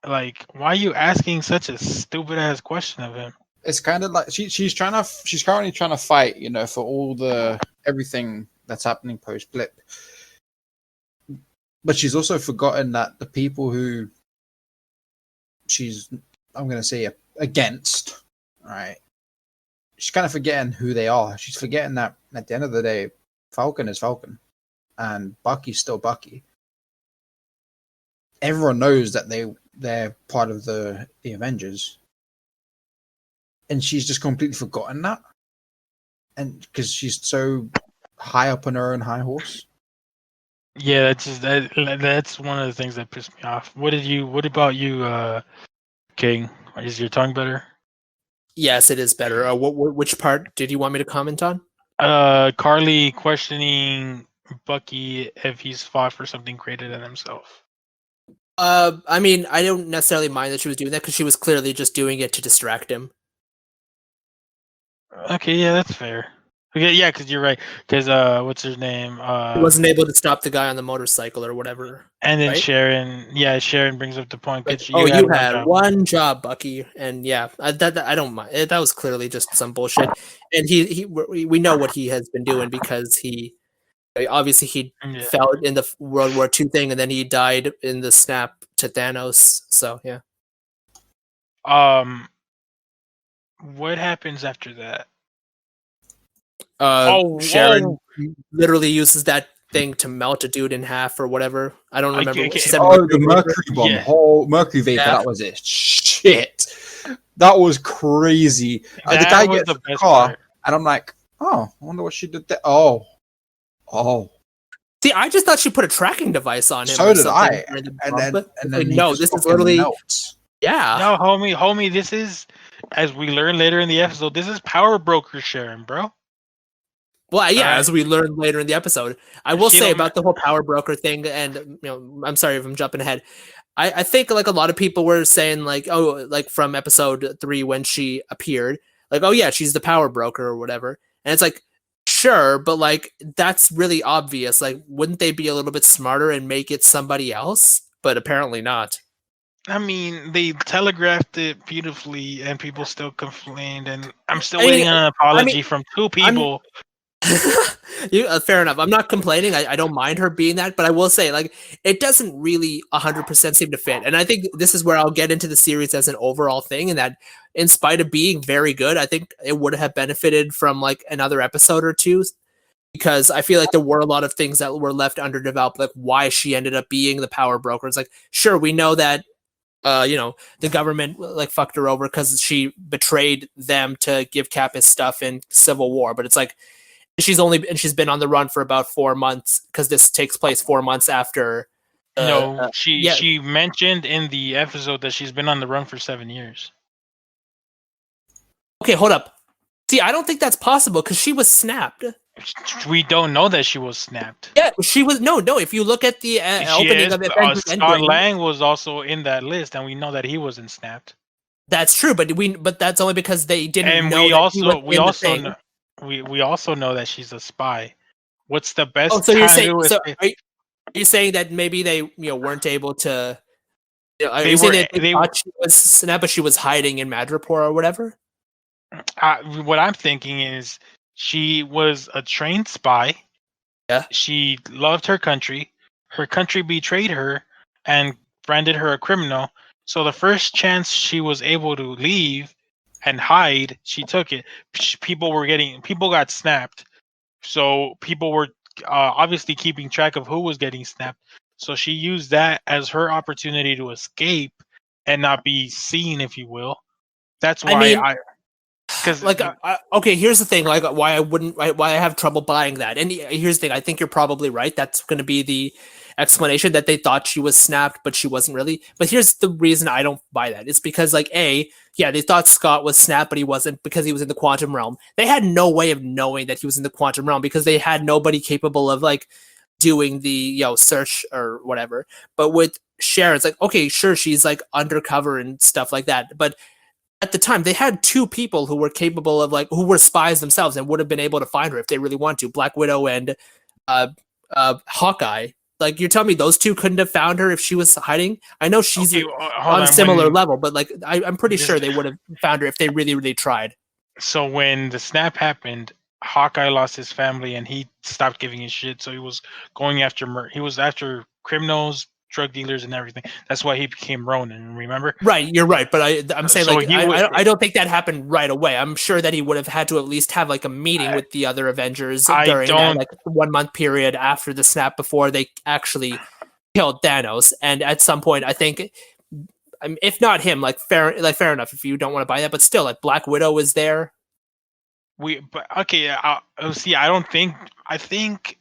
Like, why are you asking such a stupid ass question of him? It's kind of like she's currently trying to fight, for all everything that's happening post Blip. But she's also forgotten that the people who I'm going to say against, right? She's kind of forgetting who they are. She's forgetting that at the end of the day, Falcon is Falcon and Bucky's still Bucky. Everyone knows that they're part of the Avengers. And she's just completely forgotten that. And because she's so high up on her own high horse. Yeah, that's one of the things that pissed me off. What about you, King? Is your tongue better? Yes, it is better. Which part did you want me to comment on? Carly questioning Bucky if he's fought for something greater than himself. I mean, I don't necessarily mind that she was doing that because she was clearly just doing it to distract him. Okay, yeah, that's fair. Okay, yeah, because you're right. Because what's his name? He wasn't able to stop the guy on the motorcycle or whatever. And then right? Sharon brings up the point. Like, you had one job, Bucky, and yeah, I don't mind. That was clearly just some bullshit. And we know what he has been doing because he fell in the World War II thing, and then he died in the snap to Thanos. So yeah. Um, what happens after that? Sharon literally uses that thing to melt a dude in half or whatever. I don't remember. Okay. She said Oh, the mercury bomb. Yeah. Oh, mercury vapor. Yeah. That was it. Shit. That was crazy. The That guy was gets the the best car, part. and I'm like, oh, I wonder what she did there. Oh. See, I just thought she put a tracking device on him. So or did something I. during the And bomb, then, but and like, then he no, just this is fucking literally melts. yeah. No, homie, this is, as we learn later in the episode, this is power broker Sharon, bro. Well, yeah, Alright. as we learned later in the episode. I will She say don't- about the whole power broker thing, and I'm sorry if I'm jumping ahead. I think like a lot of people were saying like, oh, like from episode 3 when she appeared, like, oh yeah, she's the power broker or whatever. And it's like, sure, but like that's really obvious. Like, wouldn't they be a little bit smarter and make it somebody else? But apparently not. I mean, they telegraphed it beautifully, and people still complained, and I'm still I mean, waiting on an apology from 2 people. Fair enough. I'm not complaining. I don't mind her being that, but I will say, like, it doesn't really 100% seem to fit. And I think this is where I'll get into the series as an overall thing, and that in spite of being very good, I think it would have benefited from like another episode or two, because I feel like there were a lot of things that were left underdeveloped, like why she ended up being the power broker. It's like, sure, we know that the government like fucked her over because she betrayed them to give Cap his stuff in Civil War, but it's like she's been on the run for about 4 months because this takes place 4 months after. No, she mentioned in the episode that she's been on the run for 7 years. Okay, hold up. See, I don't think that's possible because she was snapped. We don't know that she was snapped. Yeah, she was. No. If you look at the opening of Avengers Scott Endgame, Lang was also in that list, and we know that he wasn't snapped. that's true. But that's only because they didn't And know. we that he was also we in the also thing. know, we also know that she's a spy. What's the best? Oh, so you're saying? time to So escape- are you saying that maybe they weren't able to? Are They you saying were- that they they- thought she was snapped, but she was hiding in Madripoor or whatever? what I'm thinking is she was a trained spy. Yeah. She loved her country. Her country betrayed her and branded her a criminal. So the first chance she was able to leave and hide, she took it. People got snapped. So people were obviously keeping track of who was getting snapped. So she used that as her opportunity to escape and not be seen, if you will. That's why because like okay, here's the thing, like why I have trouble buying that. And here's the thing, I think you're probably right. That's going to be the explanation, that they thought she was snapped but she wasn't really. But here's the reason I don't buy that. It's because like they thought Scott was snapped but he wasn't, because he was in the quantum realm. They had no way of knowing that he was in the quantum realm because they had nobody capable of like doing the search or whatever. But with Sharon, it's like, okay, sure, she's like undercover and stuff like that, but at the time they had 2 people who were capable of who were spies themselves and would have been able to find her if they really want to, Black Widow and Hawkeye. Like, you're telling me those 2 couldn't have found her if she was hiding? I know she's on a similar level, but like I'm pretty sure they would have found her if they really, really tried. So when the snap happened, Hawkeye lost his family and he stopped giving a shit. So he was going after he was after criminals, drug dealers, and everything. That's why he became Ronin. Remember? Right, you're right. But I'm saying So I don't think that happened right away. I'm sure that he would have had to at least have like a meeting with the other Avengers during that like 1 month period after the snap before they actually killed Thanos. And at some point, I think, if not him, fair enough if you don't want to buy that, but still, like Black Widow is there. See, I think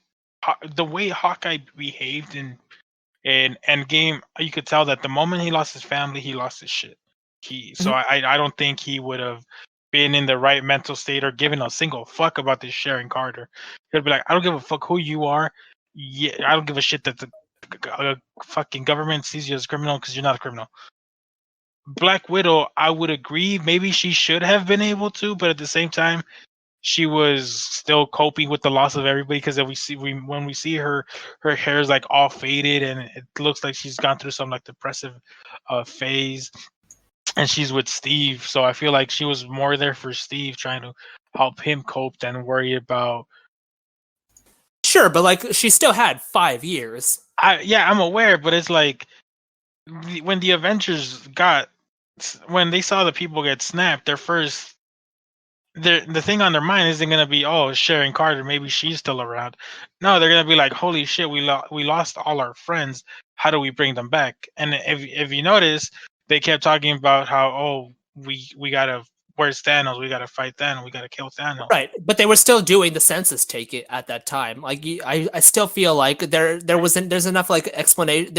the way Hawkeye behaved in Endgame, you could tell that the moment he lost his family, he lost his shit. So I don't think he would have been in the right mental state or given a single fuck about this Sharon Carter. He'd be like, I don't give a fuck who you are. Yeah, I don't give a shit that the fucking government sees you as a criminal because you're not a criminal. Black Widow, I would agree. Maybe she should have been able to, but at the same time, she was still coping with the loss of everybody, because when we see her hair is like all faded and it looks like she's gone through some like depressive phase, and she's with Steve. So I feel like she was more there for Steve, trying to help him cope than worry about. Sure, but like she still had 5 years. I'm aware, but it's like when the Avengers got when they saw the people get snapped, the thing on their mind isn't gonna be, oh, Sharon Carter, maybe she's still around. No, they're gonna be like, holy shit, we lost all our friends. How do we bring them back? And if you notice, they kept talking about how, oh, we gotta, where's Thanos? We gotta fight Thanos. We gotta kill Thanos. Right, but they were still doing the census take it at that time. Like I still feel like there's enough like explanation.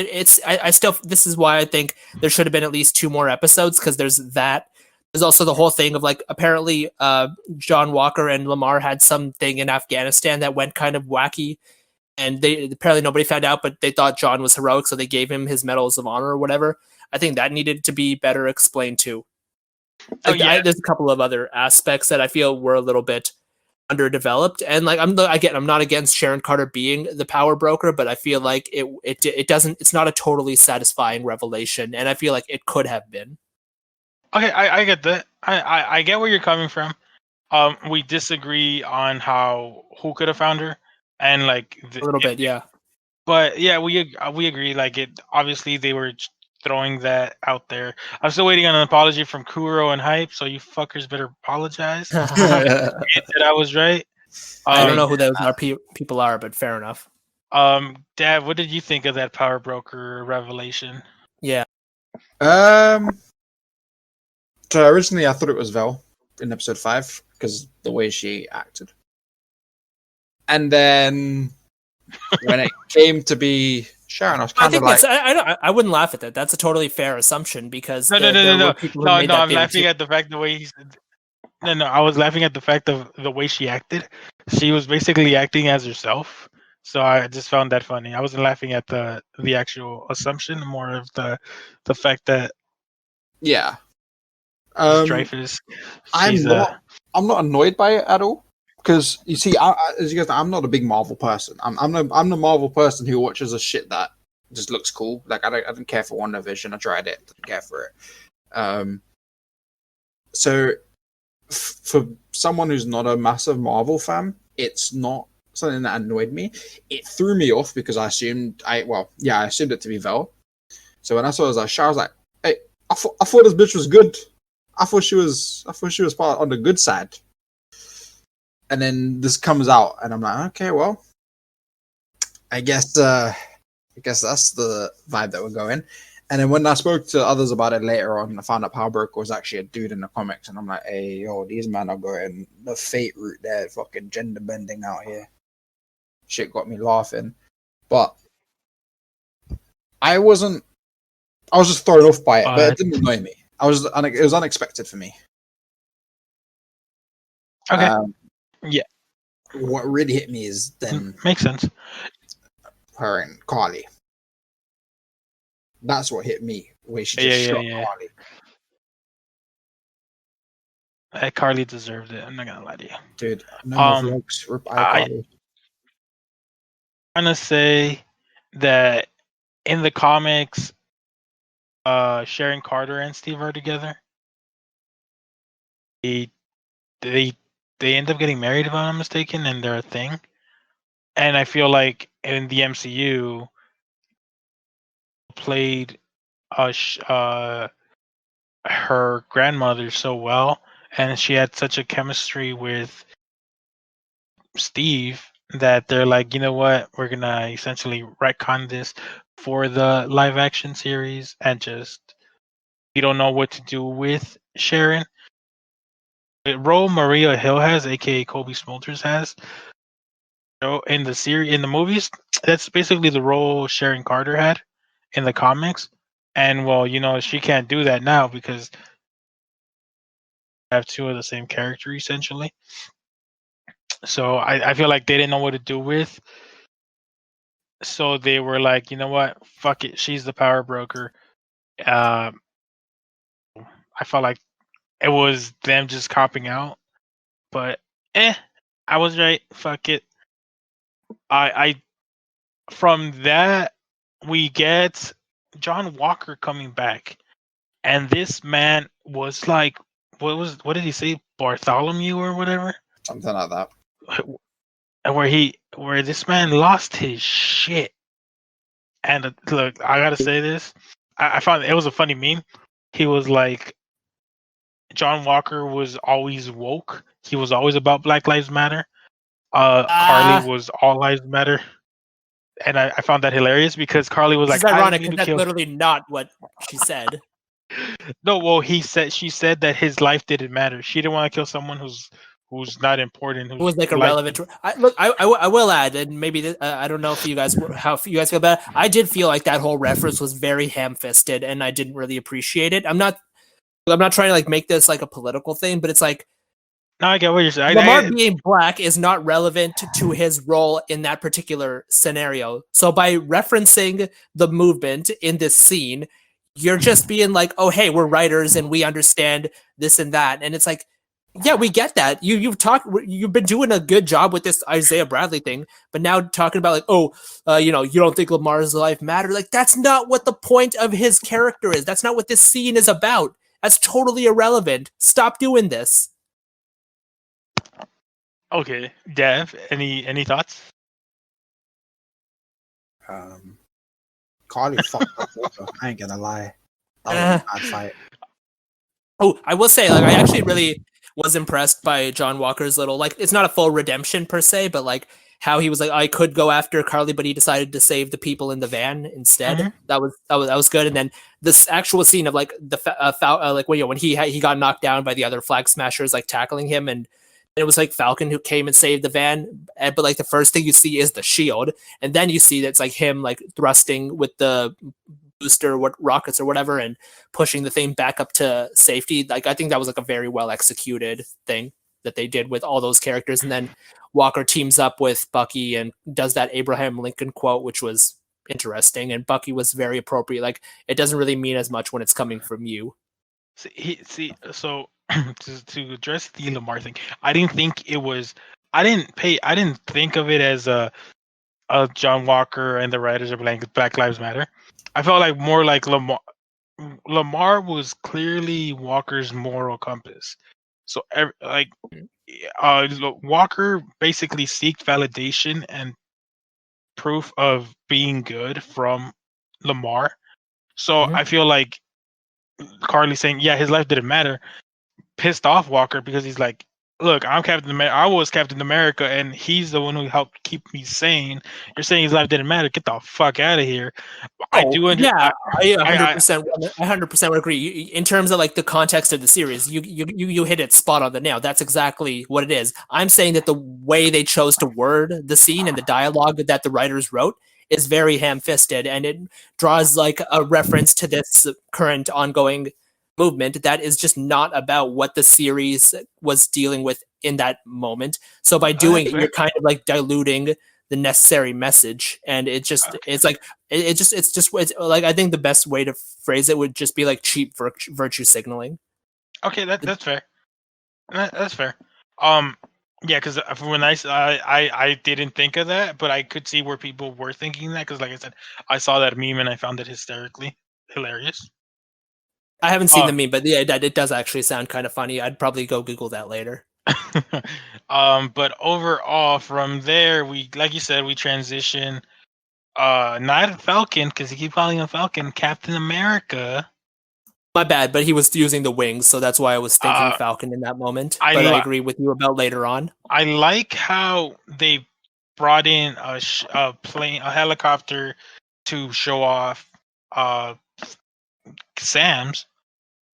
I still, this is why I think there should have been at least 2 more episodes, because there's that. There's also the whole thing of like, apparently John Walker and Lamar had something in Afghanistan that went kind of wacky, and they apparently nobody found out, but they thought John was heroic, so they gave him his medals of honor or whatever. I think that needed to be better explained too. Oh, yeah. There's a couple of other aspects that I feel were a little bit underdeveloped, and like I'm not against Sharon Carter being the power broker, but I feel like it's not a totally satisfying revelation, and I feel like it could have been. Okay, I get that. I get where you're coming from. We disagree on who could have found her, and like A little bit, yeah. But yeah, we agree. Like, it obviously they were throwing that out there. I'm still waiting on an apology from Kuro and Hype, so you fuckers better apologize. That I was right. I don't know who those people are, but fair enough. Dad, what did you think of that power broker revelation? Yeah. So originally I thought it was Vel in episode 5 because the way she acted, and then when it came to be Sharon, I was kind of like, I wouldn't laugh at that. That's a totally fair assumption, because No. I'm laughing at the fact the way he said. No. I was laughing at the fact of the way she acted. She was basically acting as herself. So I just found that funny. I wasn't laughing at the actual assumption, more of the fact that yeah. Dreyfus. I'm not annoyed by it at all, because you see, as you guys know, I'm not a big Marvel person. I'm the Marvel person who watches a shit that just looks cool. Like I don't care for WandaVision. I tried it, didn't care for it. So for someone who's not a massive Marvel fan, it's not something that annoyed me. It threw me off because I assumed it to be Vel. So when I saw it as I was like, hey, I thought this bitch was good. I thought she was part on the good side. And then this comes out, and I'm like, okay, well, I guess that's the vibe that we're going. And then when I spoke to others about it later on, I found out Power Broker was actually a dude in the comics, and I'm like, hey, yo, these men are going the fate route there, fucking gender bending out here. Shit got me laughing, but I was just thrown off by it, but it didn't annoy me. It was unexpected for me. Okay. Yeah. What really hit me is then makes sense. Her and Carly. That's what hit me. Where she just shot Carly. Carly deserved it. I'm not gonna lie to you, dude. I'm gonna say that in the comics, Sharon Carter and Steve are together. They end up getting married, if I'm not mistaken, and they're a thing. And I feel like in the MCU, played her grandmother so well, and she had such a chemistry with Steve that they're like, you know what, we're gonna essentially retcon this for the live action series, and just, we don't know what to do with Sharon. The role Maria Hill has, aka Kobe Smulders, has in the movies, that's basically the role Sharon Carter had in the comics. And well, she can't do that now because I have 2 of the same character essentially. So I feel like they didn't know what to do with. So they were like, you know what, fuck it, she's the power broker. I felt like it was them just copping out, but I was right. Fuck it. I from that we get John Walker coming back, and this man was like, what did he say, Bartholomew or whatever, something like that, where this man lost his shit. And look, I gotta say this, I found it was a funny meme. he was like, John Walker was always woke. He was always about Black Lives Matter. Carly was all lives matter, and I found that hilarious because Carly was This is like, I don't ironic need because to that's kill. literally not what she said. No, well, she said that his life didn't matter. She didn't want to kill someone who's not important. It was like life- irrelevant. I will add, and maybe I don't know if you guys how you guys feel about it. I did feel like that whole reference was very ham-fisted, and I didn't really appreciate it. I'm not trying to like make this like a political thing, but it's like No, I get what you're saying. Lamar being black is not relevant to his role in that particular scenario. So by referencing the movement in this scene, you're just being like, "Oh, hey, we're writers and we understand this and that." And it's like, yeah, we get that. You've been doing a good job with this Isaiah Bradley thing, but now talking about like, you don't think Lamar's life mattered. Like that's not what the point of his character is. That's not what this scene is about. That's totally irrelevant. Stop doing this. Okay, Dev, any thoughts? Carly fucked up. I ain't gonna lie. That was a bad fight. Oh, I will say, like, I actually really was impressed by John Walker's little, like, it's not a full redemption per se, but like how he was like, I could go after Carly, but he decided to save the people in the van instead. Mm-hmm. That was good. And then this actual scene of like the like when he got knocked down by the other flag smashers, like tackling him, and it was like Falcon who came and saved the van. But like the first thing you see is the shield, and then you see that's like him like thrusting with the booster rockets or whatever and pushing the thing back up to safety. Like I think that was like a very well executed thing that they did with all those characters. And then Walker teams up with Bucky and does that Abraham Lincoln quote, which was interesting. And Bucky was very appropriate. Like it doesn't really mean as much when it's coming from you. So to address the Lamar thing, I didn't think it was. I didn't think of it as a John Walker and the writers of Black Lives Matter. I felt like more like Lamar was clearly Walker's moral compass. So Walker basically seeked validation and proof of being good from Lamar. So I feel like Carly saying, yeah, his life didn't matter, pissed off Walker because he's like, look, I'm Captain America. I was Captain America, and he's the one who helped keep me sane. You're saying his life didn't matter. Get the fuck out of here. I 100% would agree. In terms of like the context of the series, you hit it spot on the nail. That's exactly what it is. I'm saying that the way they chose to word the scene and the dialogue that the writers wrote is very ham-fisted, and it draws like a reference to this current ongoing movement that is just not about what the series was dealing with in that moment. So by doing it, you're kind of like diluting the necessary message, and it's like I think the best way to phrase it would just be like cheap virtue signaling. Okay, that's fair. That's fair. Yeah, because when I didn't think of that, but I could see where people were thinking that because, like I said, I saw that meme and I found it hysterically hilarious. I haven't seen the meme, but yeah, it does actually sound kind of funny. I'd probably go Google that later. But overall, from there, like you said, we transition. Not Falcon, because you keep calling him Falcon, Captain America. My bad, but he was using the wings, so that's why I was thinking Falcon in that moment. I agree with you about later on. I like how they brought in a helicopter to show off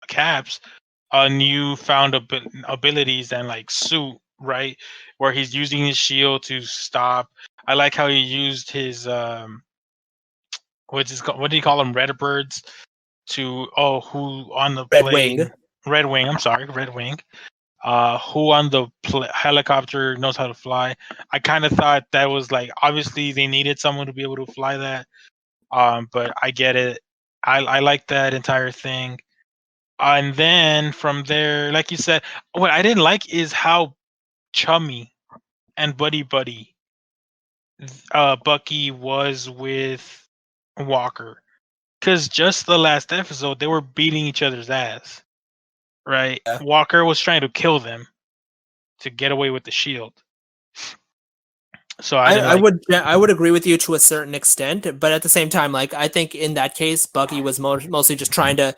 Cap's newfound abilities and like suit, right? Where he's using his shield to stop. I like how he used his what do you call them? Redbirds to who on the plane? Red Wing. I'm sorry, Red Wing. Who on the helicopter knows how to fly? I kind of thought that was like obviously they needed someone to be able to fly that. But I get it. I like that entire thing. And then from there, like you said, what I didn't like is how chummy and buddy Bucky was with Walker. Because just the last episode, they were beating each other's ass, right? Yeah. Walker was trying to kill them to get away with the shield. So I would agree with you to a certain extent, but at the same time, like I think in that case, Bucky was mostly just trying to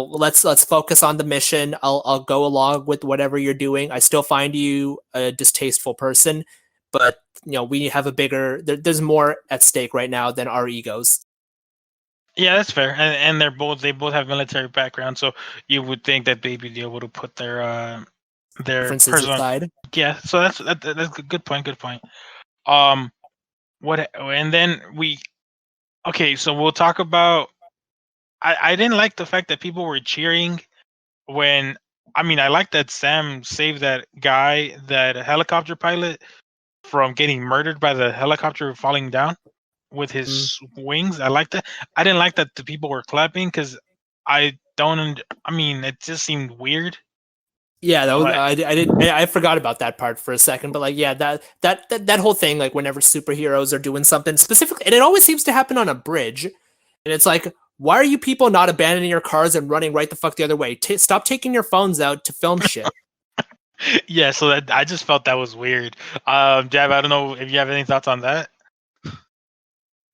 let's focus on the mission. I'll go along with whatever you're doing. I still find you a distasteful person, but we have a bigger. There's more at stake right now than our egos. Yeah, that's fair. And they both have military background, so you would think that they'd be able to put their Differences personal. aside. Yeah, so that's a good point. Good point. What and then we. Okay, so we'll talk about. I didn't like the fact that people were cheering when. I mean, I like that Sam saved that guy, that helicopter pilot, from getting murdered by the helicopter falling down with his wings. I like that. I didn't like that the people were clapping because I don't. I mean, it just seemed weird. Yeah, that was, Like, I forgot about that part for a second, but like, yeah, that whole thing, like whenever superheroes are doing something specifically, and it always seems to happen on a bridge, and it's like, why are you people not abandoning your cars and running right the fuck the other way? Stop taking your phones out to film shit. yeah, so that I just felt that was weird. Jab, I don't know if you have any thoughts on that.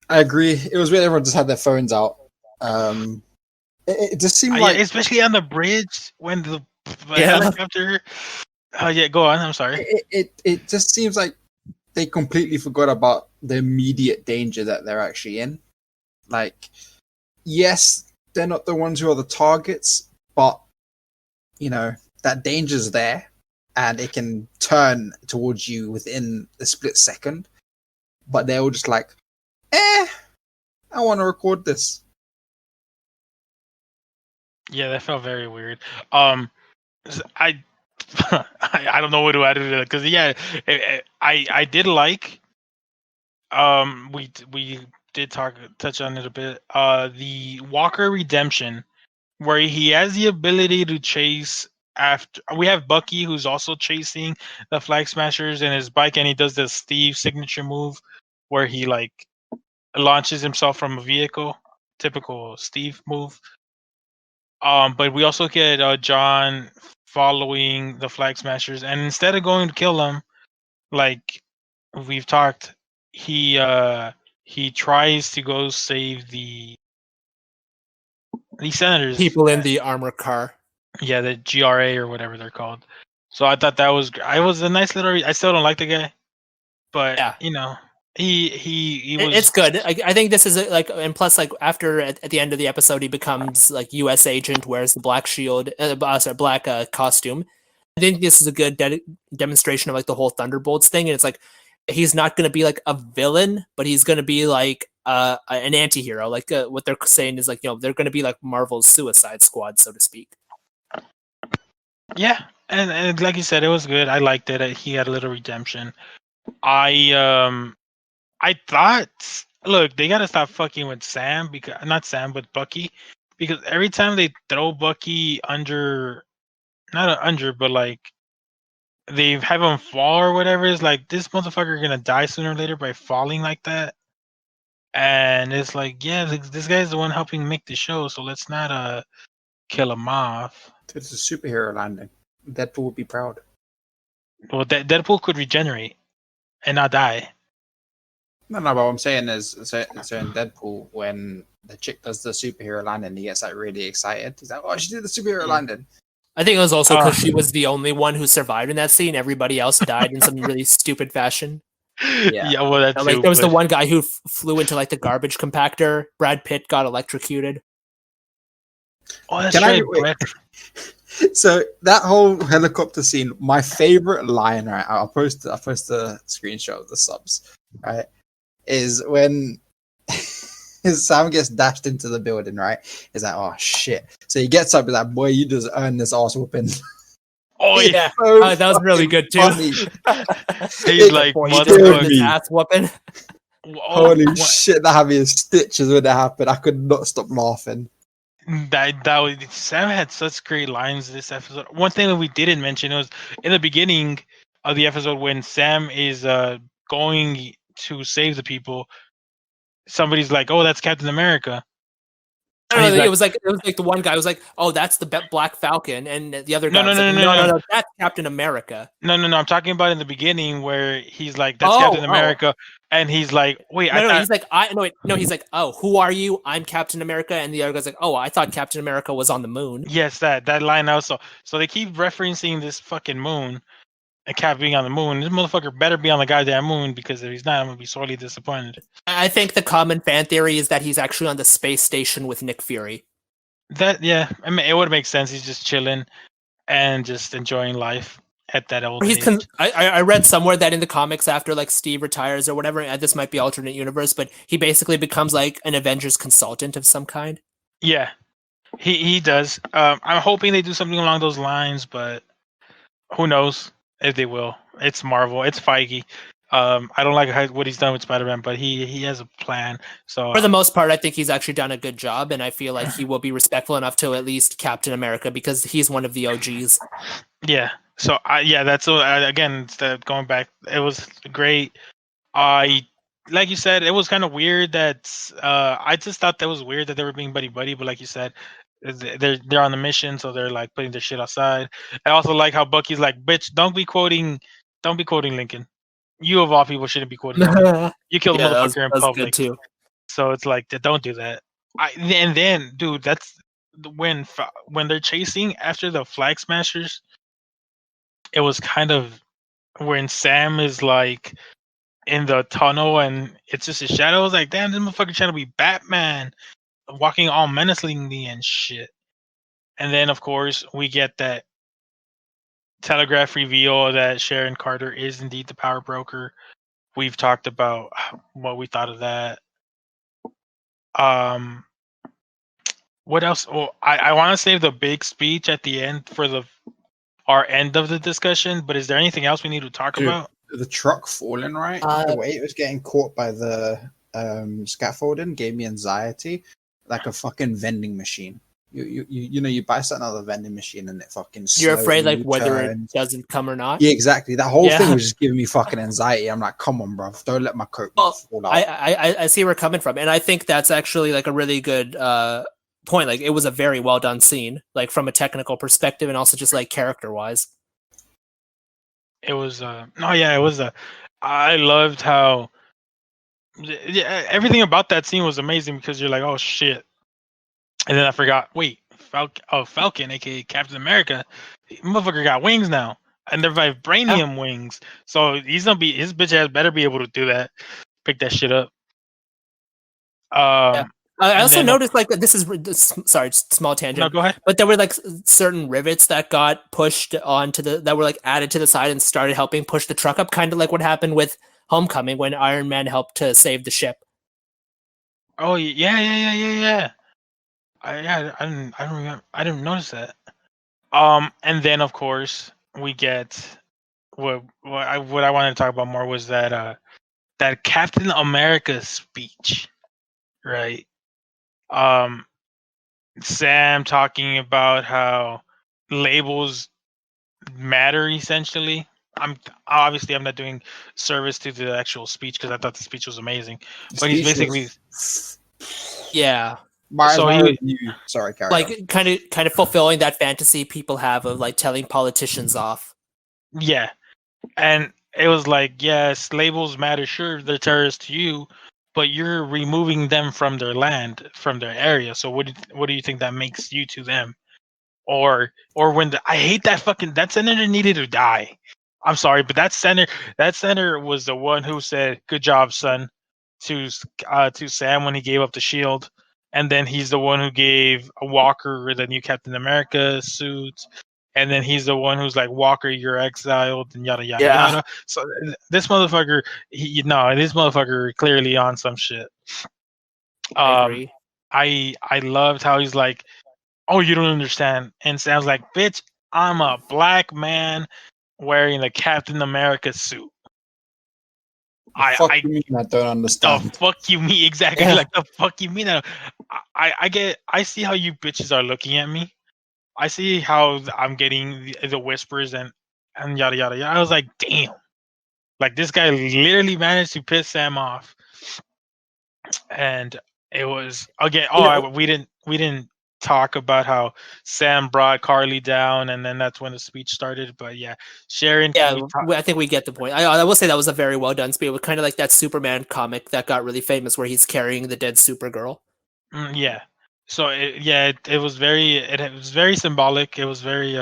I agree. It was weird. Everyone just had their phones out. It just seemed like, yeah, especially on the bridge when the Yeah. helicopter. Yeah, go on. I'm sorry. it just seems like they completely forgot about the immediate danger that they're actually in. Like, yes, they're not the ones who are the targets, but that danger's there, and it can turn towards you within a split second. But they're all just like, I want to record this. Yeah, that felt very weird. I I don't know what to add to that because yeah, I did like. We did touch on it a bit. The Walker redemption, where he has the ability to chase after. We have Bucky who's also chasing the Flag Smashers in his bike, and he does the Steve signature move, where he like launches himself from a vehicle. Typical Steve move. But we also get John following the Flag Smashers, and instead of going to kill them, like we've talked, he tries to go save the senators, People in the armored car. yeah, the GRA or whatever they're called. So I thought that was a nice little. I still don't like the guy, but Yeah. he was. It's good. I think this is and plus, like after at the end of the episode, he becomes like U.S. agent, wears the black shield, black costume. I think this is a good demonstration of like the whole Thunderbolts thing, and it's like he's not going to be like a villain, but he's going to be like an anti-hero. Like what they're saying is like they're going to be like Marvel's Suicide Squad, so to speak. Yeah, and like you said, it was good. I liked it. He had a little redemption. I thought, look, they gotta stop fucking with Sam, because not Sam, but Bucky, because every time they throw Bucky under, not under, but like they have him fall or whatever, it's like this motherfucker gonna die sooner or later by falling like that. And it's like, yeah, this guy's the one helping make the show, so let's not kill him off. It's a superhero landing. Deadpool would be proud. Well, Deadpool could regenerate and not die. No, but what I'm saying is, so in Deadpool, when the chick does the superhero landing, he gets like really excited. He's like, "Oh, she did the superhero landing!" I think it was also because she was the only one who survived in that scene. Everybody else died in some really stupid fashion. Yeah, well, that's like there was the one guy who flew into like the garbage compactor. Brad Pitt got electrocuted. Oh, that's right. So that whole helicopter scene, my favorite line, right? I'll post a screenshot of the subs, right? Is when Sam gets dashed into the building, right? He's like, oh shit. So he gets up and like, boy, you just earned this ass whooping. Oh yeah, so that was really good too. He's like, motherfucking ass whooping. Holy shit, that had me in stitches when that happened. I could not stop laughing. That was, Sam had such great lines this episode. One thing that we didn't mention was in the beginning of the episode when Sam is going to save the people. Somebody's like, "Oh, that's Captain America," I don't know, it was like the one guy was like, "Oh, that's the Black Falcon," and the other guy was like, "No, that's Captain America." No. I'm talking about in the beginning where he's like, "That's Captain America," and he's like, "Wait, he's like, he's like, "Oh, who are you? I'm Captain America," and the other guy's like, "Oh, I thought Captain America was on the moon." Yes, that line also. So they keep referencing this fucking moon, and Cap being on the moon. This motherfucker better be on the goddamn moon, because if he's not, I'm gonna be sorely disappointed. I think the common fan theory is that he's actually on the space station with Nick Fury. Yeah, I mean, it would make sense. He's just chilling and just enjoying life at that old age. I read somewhere that in the comics, after like Steve retires or whatever, this might be alternate universe, but he basically becomes like an Avengers consultant of some kind. Yeah, he does. I'm hoping they do something along those lines, but who knows if they will. It's Marvel. It's Feige. I don't like what he's done with Spider-Man, but he has a plan. So for the most part, I think he's actually done a good job, and I feel like he will be respectful enough to at least Captain America, because he's one of the OGs. Yeah. So that's again, going back. It was great. Like you said, it was kind of weird that I just thought that was weird that they were being buddy buddy, but like you said, they're on the mission, so they're like putting their shit outside. I also like how Bucky's like, "Bitch, don't be quoting Lincoln. You of all people shouldn't be quoting Lincoln. You killed a motherfucker in public." Too. So it's like, don't do that. And then, dude, that's when they're chasing after the Flag Smashers. It was kind of when Sam is like in the tunnel and it's just a shadow. I was like, damn, this motherfucker trying to be Batman, walking all menacingly and shit. And then, of course, we get that telegraph reveal that Sharon Carter is indeed the power broker. We've talked about what we thought of that. What else? Oh, I want to save the big speech at the end for our end of the discussion, but is there anything else we need to talk about? The truck falling, right? The way it was getting caught by the scaffolding gave me anxiety, like a fucking vending machine. You buy something out of a vending machine and it fucking. You're afraid like whether it doesn't come or not. Yeah, exactly. That whole thing was just giving me fucking anxiety. I'm like, come on, bro, don't let my coat fall out. I see where we're coming from, and I think that's actually like a really good point. Like, it was a very well done scene, like from a technical perspective, and also just like character wise. It was I loved how everything about that scene was amazing, because you're like, oh shit. And then I forgot, wait, Falcon, aka Captain America, motherfucker got wings now. And they're vibranium wings. So his bitch ass better be able to do that. Pick that shit up. I also noticed, like, this is sorry, small tangent. No, go ahead. But there were like certain rivets that got pushed onto that were like added to the side and started helping push the truck up, kind of like what happened with Homecoming when Iron Man helped to save the ship. Oh yeah. I don't remember. I didn't notice that. And then of course we get what I wanted to talk about more was that Captain America speech, right? Sam talking about how labels matter essentially. I'm not doing service to the actual speech because I thought the speech was amazing, but he's basically sorry, Carrie. Like kind of fulfilling that fantasy people have of like telling politicians off. Yeah, and it was like, yes, labels matter. Sure, they're terrorists to you, but you're removing them from their land, from their area. So what do you think that makes you to them? Or when I hate that senator needed to die. I'm sorry, but that senator was the one who said, "Good job, son," to Sam when he gave up the shield, and then he's the one who gave Walker the new Captain America suit, and then he's the one who's like, "Walker, you're exiled," and yada yada yada. So this motherfucker, this motherfucker clearly on some shit. I agree. I loved how he's like, "Oh, you don't understand," and Sam's like, "Bitch, I'm a black man wearing a Captain America suit." You mean I don't understand? The fuck you mean exactly? Like the fuck you mean? I see how you bitches are looking at me. I see how I'm getting the whispers and yada yada yada. I was like, damn, like this guy literally managed to piss Sam off, and it was again. We talk about how Sam brought Carly down, and then that's when the speech started. But yeah, Sharon, can Yeah, we talk? I think we get the point. I will say that was a very well done speech. It was kind of like that Superman comic that got really famous, where he's carrying the dead Supergirl. Yeah. So it was very symbolic. It was very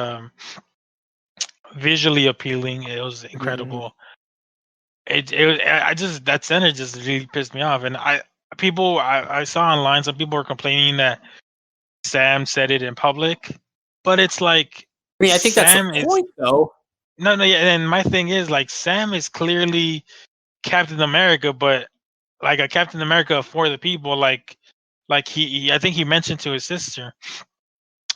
visually appealing. It was incredible. I just that center just really pissed me off, and I saw online some people were complaining that Sam said it in public, but it's like I mean, I think that's Sam the is point, though. no, yeah. And my thing is like Sam is clearly Captain America, but like a Captain America for the people. Like I think he mentioned to his sister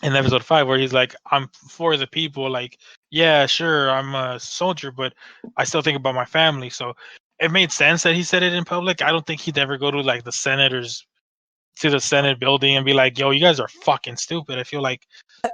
in episode 5 where he's like, I'm for the people. Like, yeah, sure, I'm a soldier, but I still think about my family. So it made sense that he said it in public. I don't think he'd ever go to like the senators to the Senate building and be like, yo, you guys are fucking stupid. I feel like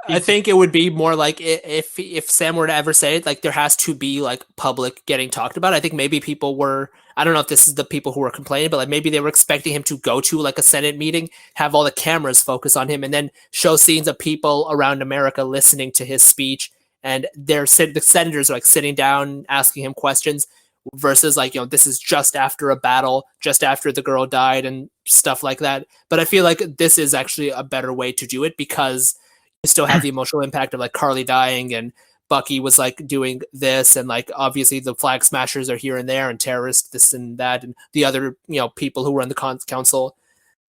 I think it would be more like if Sam were to ever say it, like there has to be like public getting talked about. I think maybe people were, I don't know if this is the people who were complaining, but like maybe they were expecting him to go to like a Senate meeting, have all the cameras focus on him, and then show scenes of people around America listening to his speech, and the senators are like sitting down asking him questions, versus like, this is just after a battle, just after the girl died and stuff like that. But I feel like this is actually a better way to do it, because you still have the emotional impact of like Carly dying, and Bucky was like doing this, and like obviously the flag smashers are here and there, and terrorists this and that, and the other people who were in the council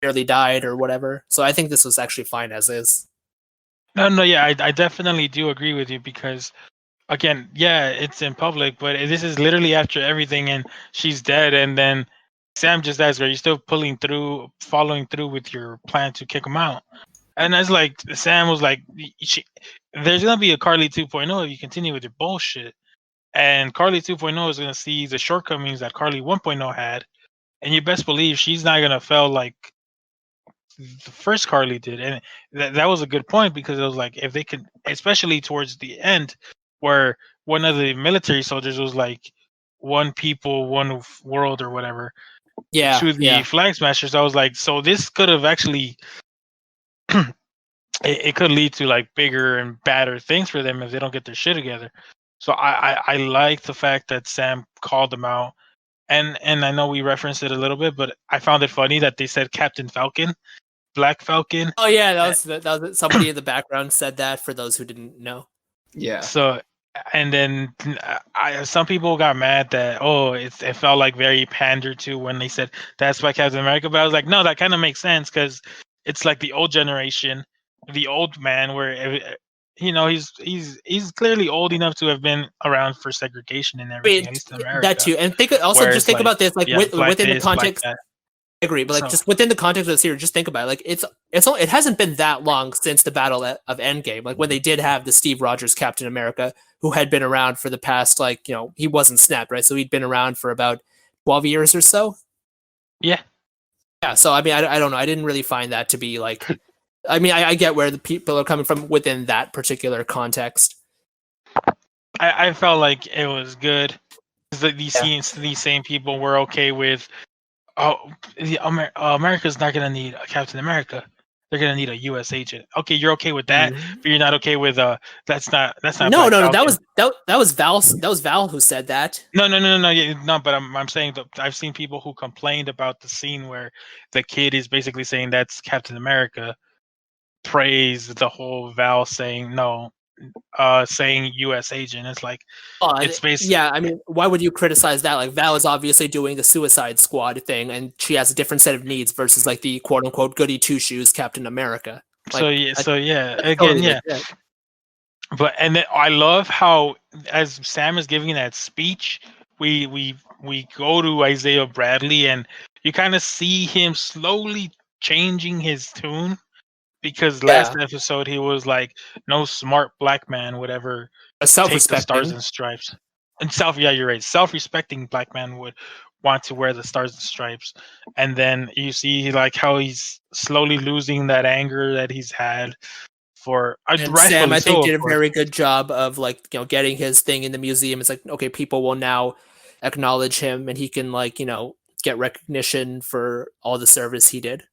barely died or whatever. So I think this was actually fine as is. no, yeah, I definitely do agree with you because again, yeah, it's in public, but this is literally after everything, and she's dead, and then Sam just asks, "Are you still following through with your plan to kick him out?" And it's like Sam was like, "There's gonna be a Carly 2.0 if you continue with your bullshit." And Carly 2.0 is gonna see the shortcomings that Carly 1.0 had, and you best believe she's not gonna fail like the first Carly did. And that was a good point because it was like if they could, especially towards the end, where one of the military soldiers was like, "One people, one world," or whatever, Yeah, to the yeah. flag smashers. I was like, so this could have actually it could lead to like bigger and badder things for them if they don't get their shit together. So I like the fact that Sam called them out, and I know we referenced it a little bit, but I found it funny that they said Captain Falcon, Black Falcon. Oh yeah, that was somebody in the background said that, for those who didn't know. Yeah. So, and then some people got mad that it felt like very pander to when they said that's why Captain America. But I was like, no, that kind of makes sense because it's like the old generation, the old man, where he's clearly old enough to have been around for segregation and I everything, mean, at least in that America. too, and just think about this, like yeah, black within the this, black context. that. I agree, but like So just within the context of the series, just think about it. Like it hasn't been that long since the battle of Endgame, like when they did have the Steve Rogers Captain America, who had been around for the past, like, he wasn't snapped, right? So he'd been around for about 12 years or so. yeah, Yeah. So I mean, I don't know. I didn't really find that to be like. I mean, I get where the people are coming from within that particular context. I felt like it was good. Yeah. These same people were okay with America's not gonna need a Captain America. They're gonna need a U.S. agent. Okay, you're okay with that, Mhm. but you're not okay with that's not No, Black no, no. Falcon. That was Val. That was Val who said that. No, yeah, no. But I'm saying that I've seen people who complained about the scene where the kid is basically saying that's Captain America. Praise the whole Val saying no, saying U.S. agent. It's like it's basically Yeah, I mean, why would you criticize that? Like, Val is obviously doing the Suicide Squad thing, and she has a different set of needs versus like the quote unquote goody two shoes Captain America. so Like, yeah, that's again, totally yeah. legit. But and then I love how as Sam is giving that speech, we go to Isaiah Bradley and you kind of see him slowly changing his tune because last Yeah, episode he was like, no smart black man would ever take the stars self-respecting. and stripes. And yeah, you're right. Self-respecting black man would want to wear the stars and stripes. And then you see like how he's slowly losing that anger that he's had for And Sam, rightfully I think, so, of did a course. very good job of like, getting his thing in the museum. It's like, okay, people will now acknowledge him, and he can like, get recognition for all the service he did.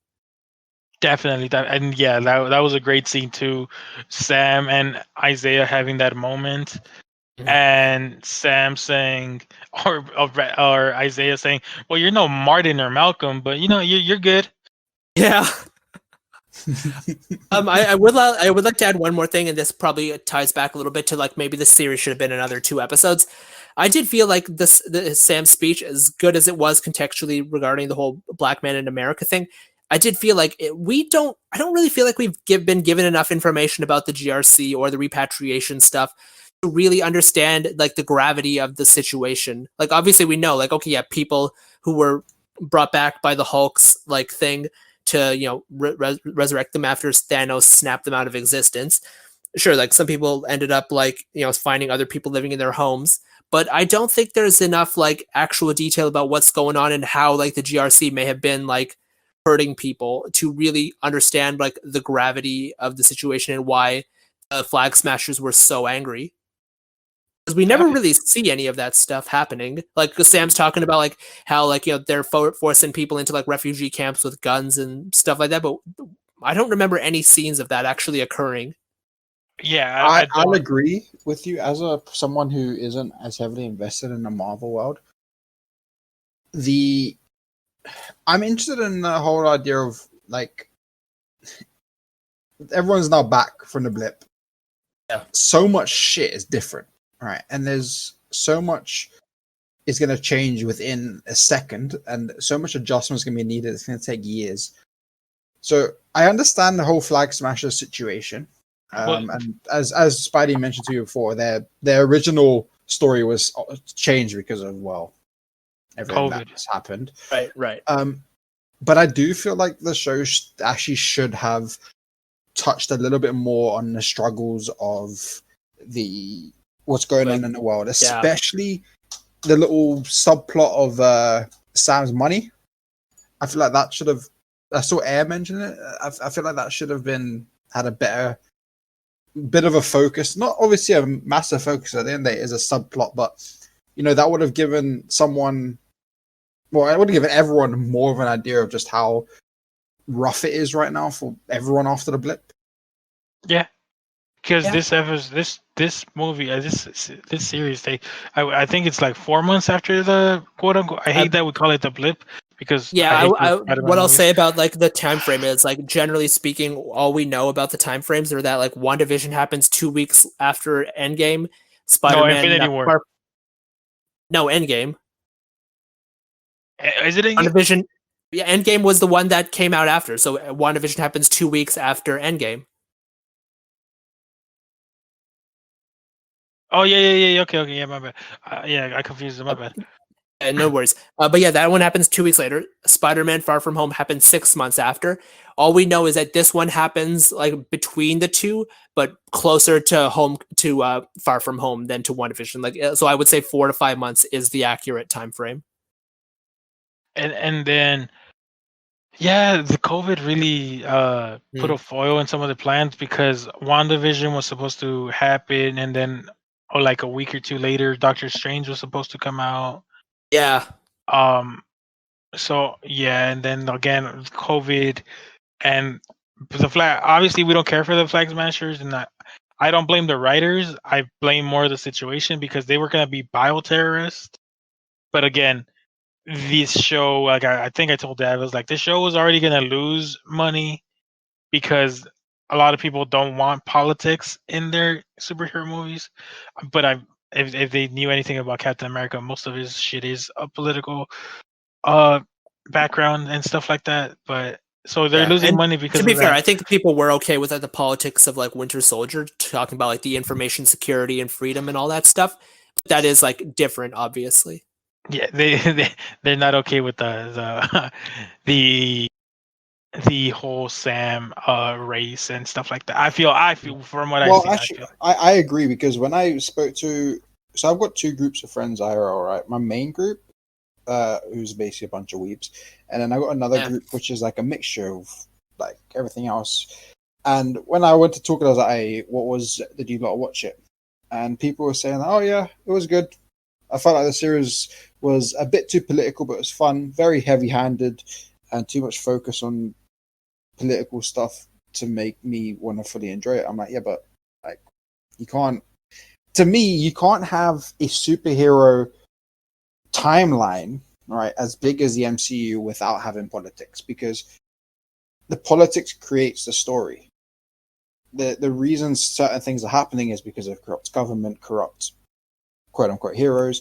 Definitely that, and yeah, that was a great scene too. Sam and Isaiah having that moment, Mhm. and Sam saying, or Isaiah saying, "Well, you're no Martin or Malcolm, but you're good." Yeah. I would like to add one more thing, and this probably ties back a little bit to like maybe the series should have been another 2 episodes. I did feel like the Sam's speech, as good as it was contextually regarding the whole Black man in America thing, I did feel like I don't really feel like been given enough information about the GRC or the repatriation stuff to really understand like the gravity of the situation. Like obviously we know like okay, yeah, people who were brought back by the Hulk's like thing to resurrect them after Thanos snapped them out of existence. Sure, like some people ended up like finding other people living in their homes, but I don't think there's enough like actual detail about what's going on and how like the GRC may have been like hurting people to really understand like the gravity of the situation and why the Flag Smashers were so angry. Because we never really see any of that stuff happening. Like 'cause Sam's talking about like how like they're forcing people into like refugee camps with guns and stuff like that, but I don't remember any scenes of that actually occurring. Yeah, I I'll don't. agree with you as someone who isn't as heavily invested in the Marvel world. The I'm interested in the whole idea of like everyone's now back from the blip. Yeah. So much shit is different, right? And there's so much is going to change within a second, and so much adjustment is going to be needed. It's going to take years. So I understand the whole Flag Smasher situation. And as Spidey mentioned to you before, their original story was changed because of everything COVID. that's happened. Right. But I do feel like the show actually should have touched a little bit more on the struggles of what's going on in the world, especially the little subplot of Sam's money. I feel like that should have. I saw Air mention it. I feel like that should have had a bit of a focus. Not obviously a massive focus at the end. There is a subplot, but that would have given someone. Well, it would have given everyone more of an idea of just how rough it is right now for everyone after the blip. Yeah, because this movie, this series, I think it's like 4 months after the quote unquote. I hate that we call it the blip because what I'll say about like the time frame is like generally speaking, all we know about the time frames are that like WandaVision happens 2 weeks after Endgame. Spider-Man, Infinity War. No, Endgame. Is it Endgame? WandaVision? Yeah, Endgame was the one that came out after. So WandaVision happens 2 weeks after Endgame. Oh yeah. Okay, yeah, my bad. Yeah, I confused them. My bad. No worries. But yeah, that one happens 2 weeks later. Spider-Man: Far From Home happens 6 months after. All we know is that this one happens like between the two, but closer to Far From Home than to WandaVision. Like, so I would say 4 to 5 months is the accurate time frame. And then yeah, the COVID really put a foil in some of the plans because WandaVision was supposed to happen, and then like a week or two later, Doctor Strange was supposed to come out. Yeah. So yeah, and then again COVID and the flag. Obviously, we don't care for the Flag Smashers, and I don't blame the writers. I blame more the situation because they were gonna be bioterrorists. But again, this show, like I think I told Dad, I was like, this show was already gonna lose money because a lot of people don't want politics in their superhero movies. But if they knew anything about Captain America, most of his shit is a political background and stuff like that. But so they're losing money because to be of fair, that. I think people were okay with the politics of like Winter Soldier, talking about like the information security and freedom and all that stuff. But that is like different, obviously. Yeah, they're not okay with the the whole Sam race and stuff like that. I feel from what I've seen. Actually, I agree because when I spoke to, so I've got two groups of friends IRL, right? My main group, who's basically a bunch of weeps, and then I got another group which is like a mixture of like everything else. And when I went to talk, I was like, "Hey, did you lot watch it?" And people were saying, "Oh yeah, it was good." I felt like the series was a bit too political, but it was fun, very heavy-handed, and too much focus on political stuff to make me want to fully enjoy it. I'm like, yeah, but like you can't. To me, you can't have a superhero timeline, right, as big as the MCU without having politics, because the politics creates the story. The reasons certain things are happening is because of corrupt government, corrupt quote unquote heroes,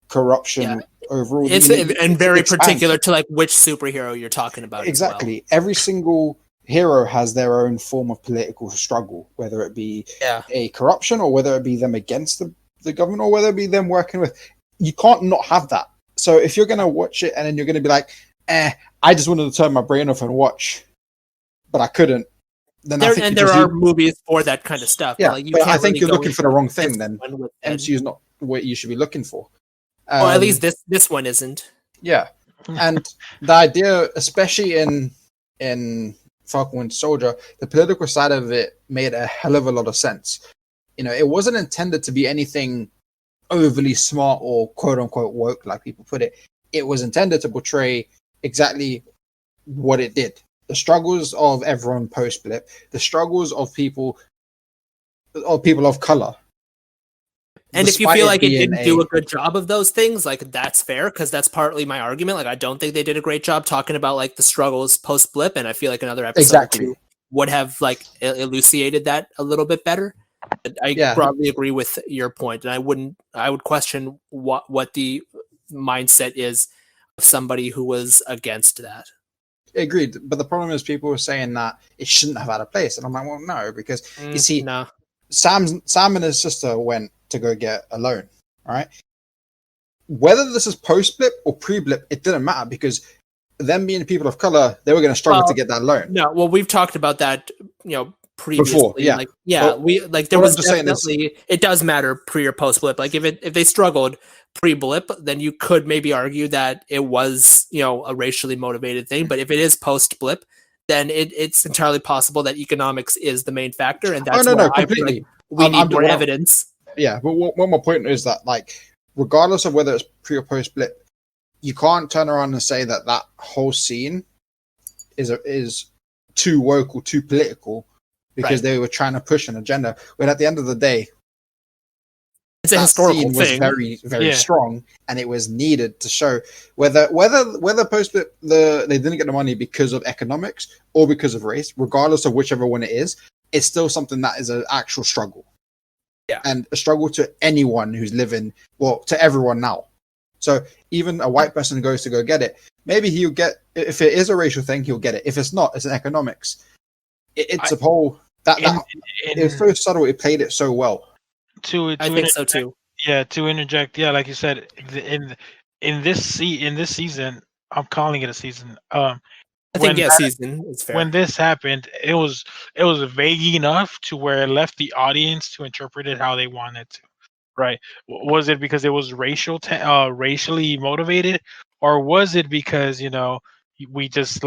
corruption overall. It's and very particular to like which superhero you're talking about. Exactly. As well. Every single hero has their own form of political struggle, whether it be a corruption or whether it be them against the government or whether it be them working with. You can't not have that. So if you're going to watch it and then you're going to be like, I just wanted to turn my brain off and watch, but I couldn't. Then there are movies for that kind of stuff. Yeah, like, but I think you're looking for the wrong thing. Then MCU is not what you should be looking for. Well, at least this one isn't. Yeah, and the idea, especially in Falcon Winter Soldier, the political side of it made a hell of a lot of sense. You know, it wasn't intended to be anything overly smart or quote unquote woke, like people put it. It was intended to portray exactly what it did. The struggles of everyone post-blip, the struggles of people of color. And if you feel like it didn't do a good job of those things, like that's fair, because that's partly my argument. Like I don't think they did a great job talking about like the struggles post-blip, and I feel like another episode would have like elucidated that a little bit better. I probably agree with your point, and I would question what the mindset is of somebody who was against that. Agreed, but the problem is people were saying that it shouldn't have had a place, and I'm like, well, no, because you see, Sam and his sister went to go get a loan. All right, whether this is post blip or pre blip, it didn't matter because them being people of color, they were going to struggle to get that loan. No, well, we've talked about that, previously. Before, there was definitely it does matter pre or post blip. Like if they struggled pre blip, then you could maybe argue that it was a racially motivated thing. But if it is post blip, then it's entirely possible that economics is the main factor, and that's completely. We need more evidence. Yeah, but one more point is that regardless of whether it's pre or post blip, you can't turn around and say that whole scene is too woke or too political because they were trying to push an agenda. When at the end of the day, it's a historical thing. Was very, very strong, and it was needed to show whether post blip they didn't get the money because of economics or because of race. Regardless of whichever one it is, it's still something that is an actual struggle. Yeah, and a struggle to anyone who's living, to everyone now. So even a white person goes to go get it. Maybe he'll get, if it is a racial thing, he'll get it. If it's not, it's an economics. It's a whole it was so subtle. It played it so well. I think so too. Yeah, to interject. Yeah, like you said, in this season, I'm calling it a season. I think season is fair. When this happened, it was vague enough to where it left the audience to interpret it how they wanted to. Right? Was it because it was racially motivated, or was it because we just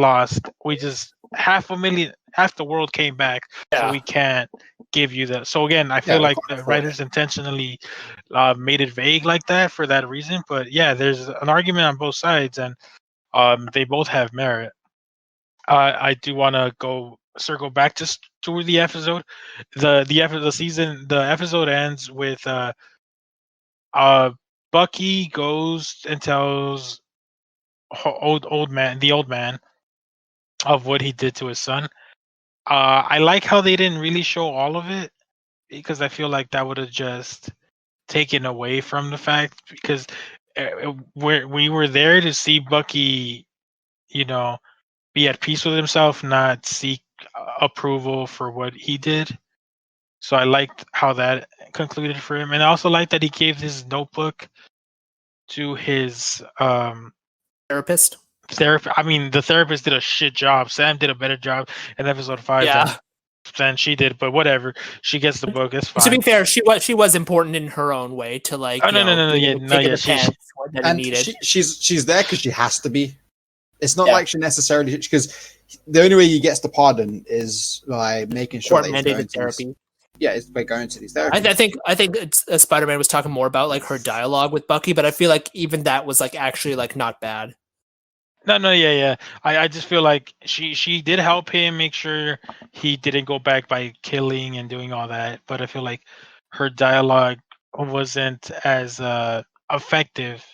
half the world came back, so we can't give you that. So again, I feel like the writers intentionally made it vague like that for that reason. But yeah, there's an argument on both sides, and they both have merit. I do want to circle back just to the episode. The episode ends with Bucky goes and tells the old man of what he did to his son. I like how they didn't really show all of it, because I feel like that would have just taken away from the fact, because we were there to see Bucky, be at peace with himself, not seek approval for what he did. So I liked how that concluded for him, and I also liked that he gave his notebook to his therapist. I mean, the therapist did a shit job. Sam did a better job in episode 5 than she did, but whatever. She gets the book. It's fine. To be fair, she was important in her own way to she's there because she has to be. It's not like she necessarily, because the only way he gets the pardon is by making sure that he's going to therapy. It's by going to these therapies. I think Spider-Man was talking more about her dialogue with Bucky, but I feel like even that was actually not bad. No, yeah. I just feel like she did help him make sure he didn't go back by killing and doing all that, but I feel like her dialogue wasn't as effective,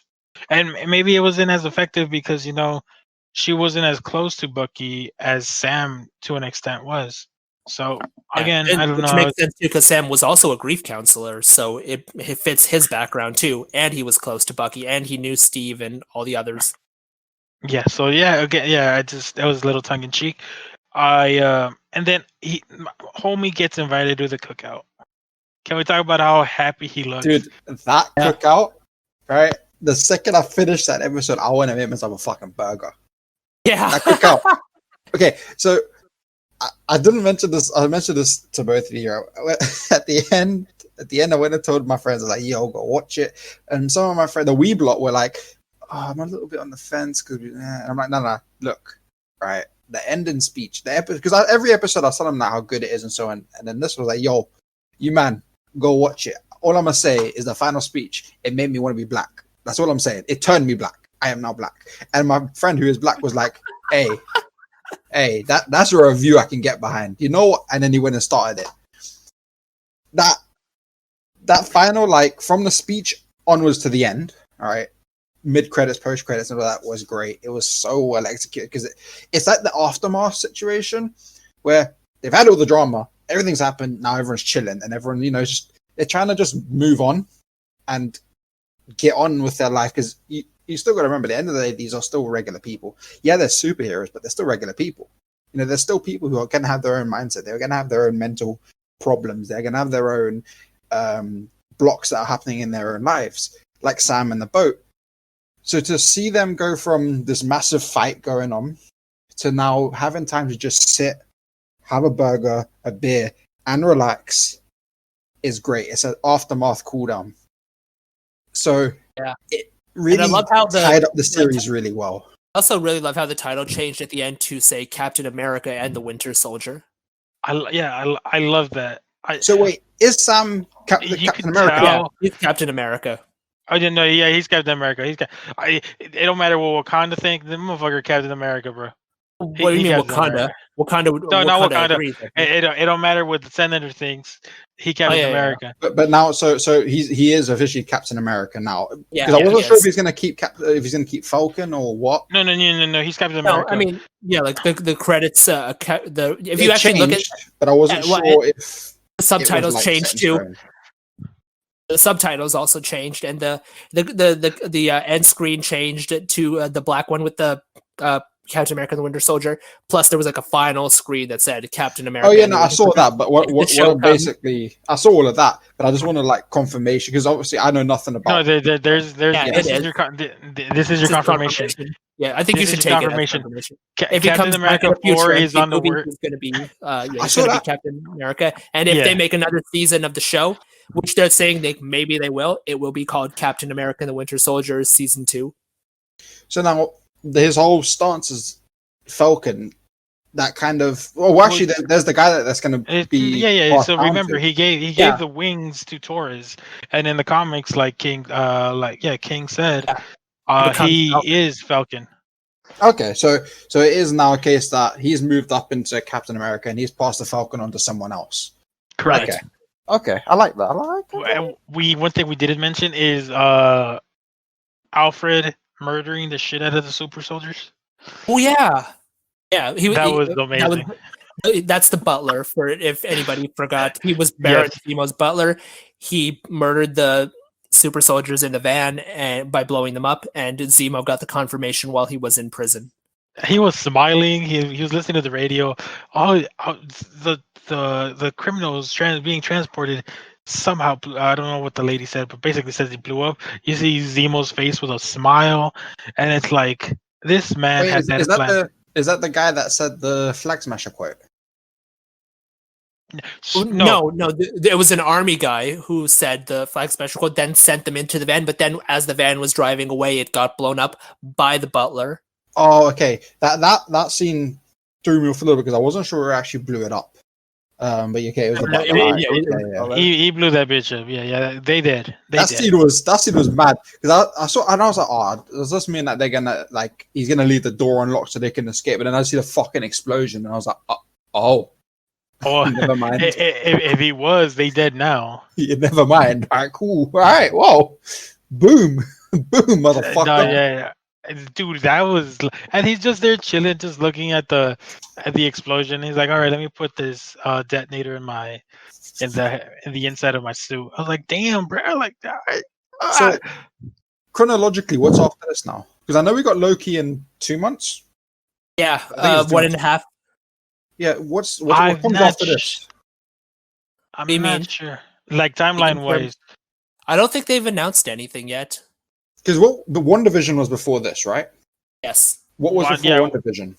and maybe it wasn't as effective because she wasn't as close to Bucky as Sam to an extent was. So Yeah, again, and I don't which know. makes sense too, because Sam was also a grief counselor, so it fits his background too, and he was close to Bucky, and he knew Steve and all the others. Yeah, so again, I just that was a little tongue in cheek. And then homie gets invited to the cookout. Can we talk about how happy he looks? Dude, that cookout, right? The second I finished that episode, I want to make myself a fucking burger. Yeah. That cookout. Okay, so I didn't mention this. I mentioned this to both of you. At the end, I went and told my friends, I was like, yo, go watch it. And some of my friends, the wee lot, were like, oh, I'm a little bit on the fence. I'm like, no, look, right? The ending speech, the episode, because every episode I tell them how good it is and so on. And then this was like, yo, you man, go watch it. All I'm going to say is the final speech, it made me want to be black. That's all I'm saying. It turned me black. I am now black. And my friend who is black was like, hey, that's a review I can get behind. You know what? And then he went and started it. That final, like, from the speech onwards to the end, all right, mid-credits, post-credits, and all that was great. It was so well executed because it's like the aftermath situation where they've had all the drama, everything's happened, now everyone's chilling, and everyone, they're trying to just move on and get on with their life because you still got to remember, at the end of the day, these are still regular people. Yeah, they're superheroes, but they're still regular people. There's still people who are going to have their own mindset. They're going to have their own mental problems. They're going to have their own blocks that are happening in their own lives, like Sam and the boat. So to see them go from this massive fight going on to now having time to just sit, have a burger, a beer, and relax is great. It's an aftermath cooldown. So yeah, it really I love how tied up the series really well. I also really love how the title changed at the end to say Captain America and the Winter Soldier. I love that. So wait, is Sam Captain America? Yeah, he's Captain America. I didn't know. Yeah, he's Captain America. It don't matter what Wakanda think. The motherfucker Captain America, bro. What do you mean Wakanda? Wakanda? No, not Wakanda. Agrees, it don't matter what the senator thinks. He Captain America. Yeah. But now, so he is officially Captain America now. Yeah, because I wasn't sure if he's gonna keep Falcon or what. No. He's Captain America. I mean, yeah, like the credits. If you actually look at, but I wasn't sure if the subtitles changed too. The subtitles also changed, and the end screen changed to the black one with the Captain America and the Winter Soldier. Plus, there was like a final screen that said Captain America. Oh yeah, no, I saw that. But what basically, I saw all of that. But I just wanted like confirmation because obviously I know nothing about. No, there's this is your confirmation. Yeah, I think you should take confirmation. If Captain America 4 is on the word, it's going to be it's going to be Captain America. And if they make another season of the show, which they're saying maybe they will, it will be called Captain America and the Winter Soldier season 2. So now his whole stance is Falcon. That kind of actually, there's the guy that's going to be. So remember, he gave the wings to Torres, and in the comics, like King said, he is Falcon. Okay, so it is now a case that he's moved up into Captain America and he's passed the Falcon on to someone else. Correct. Okay, I like that. One thing we didn't mention is Alfred murdering the shit out of the super soldiers. Oh yeah. That was amazing. That's the butler. For if anybody forgot, he was Baron Zemo's butler. He murdered the super soldiers in the van and by blowing them up, and Zemo got the confirmation while he was in prison. He was smiling. He was listening to the radio. The criminals being transported somehow. I don't know what the lady said, but basically says he blew up. You see Zemo's face with a smile, and it's like this man had that plan. Is that the guy that said the Flag Smasher quote? No. It was an army guy who said the Flag Smasher quote, then sent them into the van. But then, as the van was driving away, it got blown up by the butler. Oh, okay. That scene threw me off a little because I wasn't sure who actually blew it up. But okay, it was the Yeah, butler. yeah, Yeah. He blew that bitch up. Yeah, they did. That scene was mad because I saw and I was like, oh, does this mean that they're gonna like he's gonna leave the door unlocked so they can escape? But then I see the fucking explosion and I was like, oh, Oh, never mind. if he was, they dead now. Yeah, never mind. All right, cool. All right, whoa, boom, boom, motherfucker. No, yeah, dude, that was, and he's just there chilling, just looking at the explosion. He's like, all right, let me put this detonator in the inside of my suit. I was like, damn, bro, like that. So chronologically, what's after this now? Because I know we got Loki in 2 months. Yeah, I think it's 1.5. Yeah, what I'm comes not after this? I'm you not mean? sure. Like timeline wise, I don't think they've announced anything yet. Because the WandaVision was before this, right? Yes. What was before Yeah. WandaVision?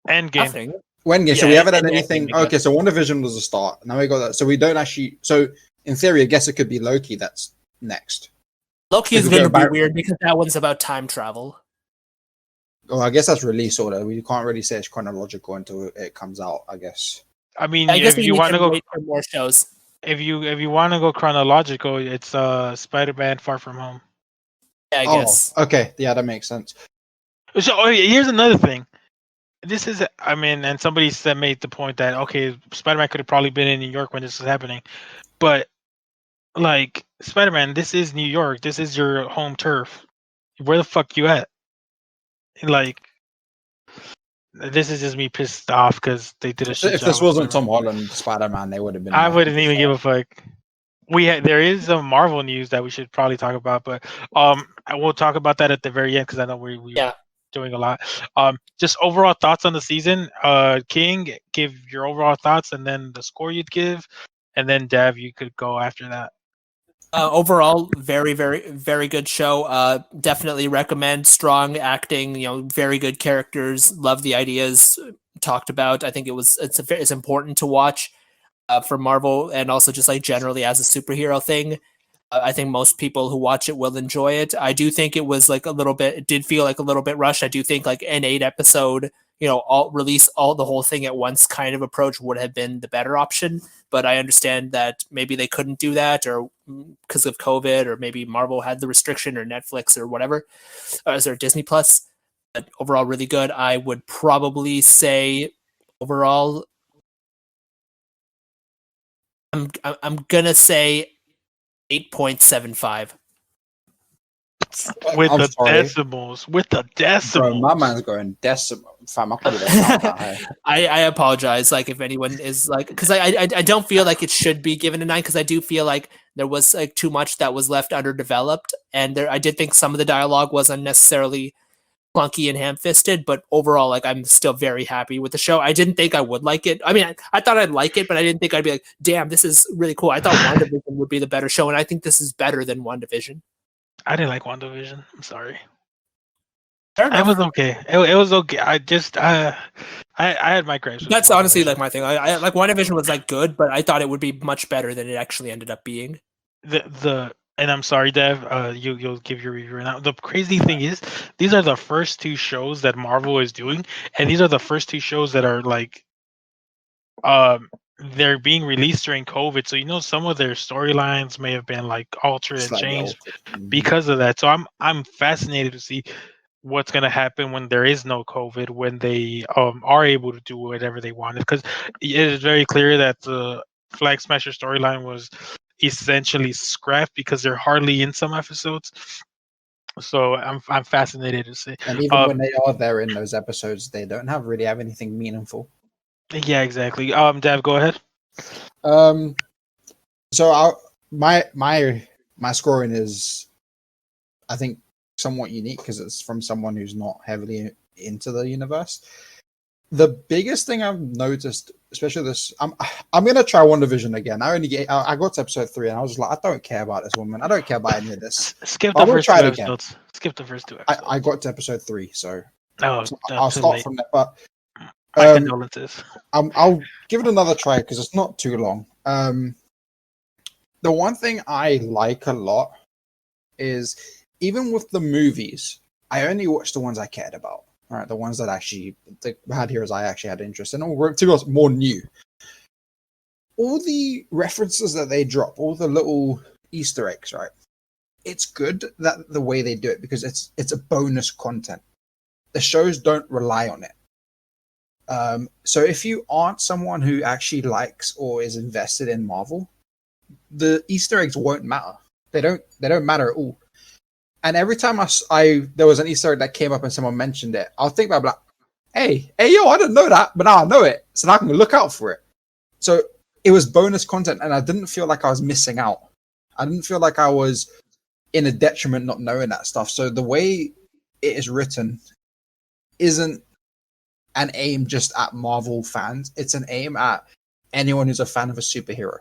Endgame. Nothing. When Yeah, so we haven't had and anything. Endgame, Okay, so WandaVision was the start. Now we got that. So we don't actually. So in theory, I guess it could be Loki that's next. Loki is Like, going to be about- weird because that one's about time travel. Oh, I guess that's release order. We can't really say it's chronological until it comes out. I guess. I mean, I guess if you want to go, wait for more shows. if you want to go chronological, it's Spider-Man: Far From Home. Yeah, I guess. Okay. Yeah, that makes sense. So here's another thing. This is, I mean, and somebody made the point that okay, Spider-Man could have probably been in New York when this was happening, but like Spider-Man, this is New York. This is your home turf. Where the fuck you at? Like, this is just me pissed off because they did a shit If job this with wasn't Spider-Man. Tom Holland Spider-Man, they would have been. I wouldn't even give a fuck. There is some Marvel news that we should probably talk about, but I will talk about that at the very end because I know we Yeah. doing a lot. Just overall thoughts on the season. King, give your overall thoughts and then the score you'd give, and then Dev, you could go after that. Overall, very, very, very good show. Definitely recommend. Strong acting, very good characters. Love the ideas talked about. I think it's important to watch for Marvel and also just like generally as a superhero thing. I think most people who watch it will enjoy it. I do think it was like it did feel like a little bit rushed. I do think like an 8-episode, release the whole thing at once kind of approach would have been the better option. But I understand that maybe they couldn't do that or because of COVID, or maybe Marvel had the restriction or Netflix or whatever, or is there Disney Plus? But overall, really good. I would probably say overall, I'm gonna say 8.75. With I'm the sorry. decimals. With the decimals. Bro, my man's going decimal. Fam, I can't even count that high. I apologize. Like if anyone is like, because I don't feel like it should be given a 9 because I do feel like there was like too much that was left underdeveloped, and I did think some of the dialogue was unnecessarily clunky and ham-fisted. But overall, like I'm still very happy with the show. I didn't think I would like it. I mean, I thought I'd like it, but I didn't think I'd be like, damn, this is really cool. I thought WandaVision would be the better show, and I think this is better than WandaVision. I didn't like WandaVision. I'm sorry. Fair It enough. was okay. It was okay. I just I had my gripes. That's honestly like my thing. I like WandaVision was like good, but I thought it would be much better than it actually ended up being. And I'm sorry, Dev. You'll give your review now. The crazy thing is, these are the first 2 shows that Marvel is doing, and these are the first 2 shows that are like, they're being released during COVID. So some of their storylines may have been like altered and changed because of that. So I'm fascinated to see what's going to happen when there is no COVID, when they are able to do whatever they wanted, because it is very clear that the Flag Smasher storyline was essentially scrapped because they're hardly in some episodes. So I'm fascinated to see. And even when they are there in those episodes, they don't really have anything meaningful. Yeah, exactly. Dev, go ahead. So my scoring is, I think, somewhat unique because it's from someone who's not heavily into the universe. The biggest thing I've noticed, especially this, I'm gonna try WandaVision again. I got to episode 3 and I was just like, I don't care about this woman. I don't care about any of this. Skip the first 2 episodes. Skip the first 2 episodes. I got to episode 3, so I'll start from there. But my condolences. I'll give it another try because it's not too long. The one thing I like a lot is, even with the movies, I only watched the ones I cared about. All right, the ones that actually had heroes I actually had interest in, or to be honest, more new. all the references that they drop, all the little Easter eggs, right? It's good that the way they do it because it's a bonus content. The shows don't rely on it. So if you aren't someone who actually likes or is invested in Marvel, the Easter eggs won't matter. They don't matter at all. And every time there was an Easter egg that came up and someone mentioned it, I'll think about like, hey, yo, I didn't know that, but now I know it, so now I can look out for it. So it was bonus content, and I didn't feel like I was missing out. I didn't feel like I was in a detriment not knowing that stuff. So the way it is written isn't an aim just at Marvel fans. It's an aim at anyone who's a fan of a superhero.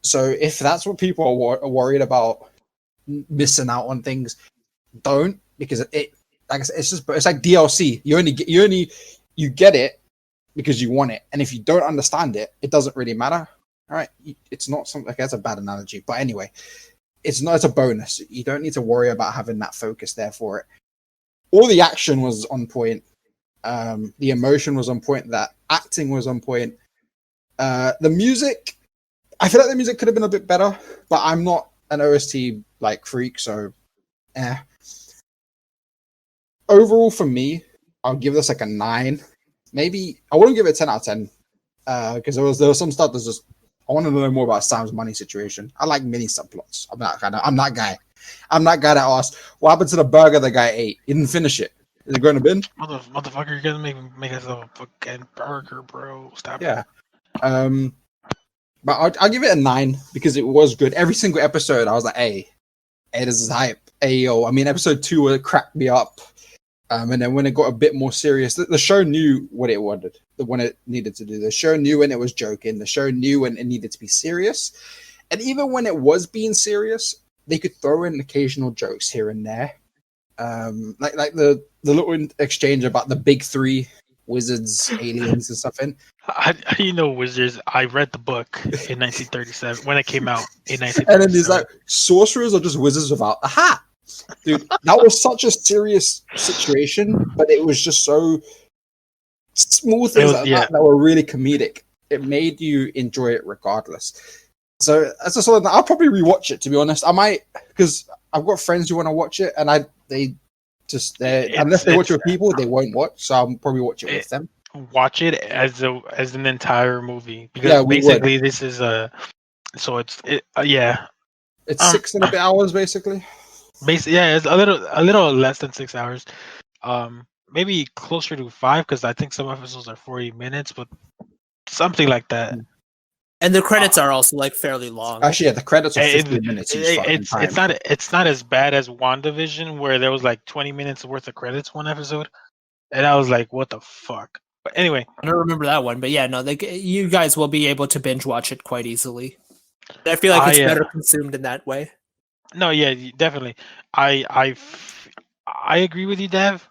So if that's what people are worried about, missing out on things, don't, because it, like I said, it's like DLC. You get it because you want it, and if you don't understand it, it doesn't really matter. All right, it's not something like, that's a bad analogy, but anyway, it's a bonus. You don't need to worry about having that focus there for it. All the action was on point. The emotion was on point. That acting was on point. The music, I feel like the music could have been a bit better, but I'm not an OST like freak, so overall for me, I'll give this like a 9. Maybe I wouldn't give it a 10 out of 10 because there was some stuff that's just, I want to know more about Sam's money situation. I like mini subplots. I'm that guy. I'm that guy that asked, what happened to the burger the guy ate? He didn't finish it. Is it going to bin? Motherfucker, you're gonna make us a fucking burger, bro. Stop. Yeah. But I'll give it a 9 because it was good. Every single episode, I was like, hey, this is hype. Hey, yo. I mean, episode 2 cracked me up. And then when it got a bit more serious, the show knew what it wanted, when it needed to do. The show knew when it was joking. The show knew when it needed to be serious. And even when it was being serious, they could throw in occasional jokes here and there. Like the little exchange about the big 3 wizards, aliens, and stuff. And you know, wizards. I read the book in 1937 when it came out in 1937. And then he's like, sorcerers are just wizards without a hat. Dude, that was such a serious situation, but it was just so small things that were really comedic. It made you enjoy it regardless. So as a sort of, I'll probably rewatch it, to be honest. I might, because I've got friends who want to watch it, and unless they watch it with people, they won't watch. So I'll probably watch it with them. Watch it as an entire movie, because basically this is it's 6 and a bit hours basically. Basically, yeah, it's a little less than 6 hours. Maybe closer to 5, because I think some episodes are 40 minutes, but something like that. And the credits are also like fairly long. Actually, yeah, the credits are 15 minutes each. It's not as bad as WandaVision, where there was like 20 minutes worth of credits one episode, and I was like, what the fuck? But anyway, I don't remember that one, but yeah, no, you guys will be able to binge watch it quite easily. I feel like it's better consumed in that way. No, yeah, definitely. I agree with you, Dev.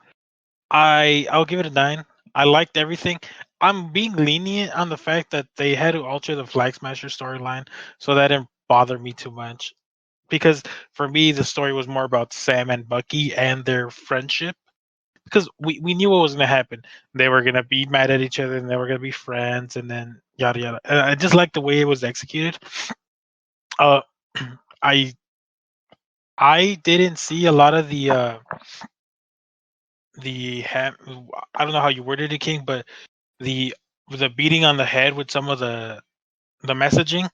I'll give it a 9. I liked everything. I'm being lenient on the fact that they had to alter the Flag Smasher storyline, so that didn't bother me too much. Because for me, the story was more about Sam and Bucky and their friendship. Because we knew what was going to happen. They were going to be mad at each other, and they were going to be friends, and then yada yada. And I just like the way it was executed. I didn't see a lot of I don't know how you worded it, King, but the beating on the head with some of the messaging,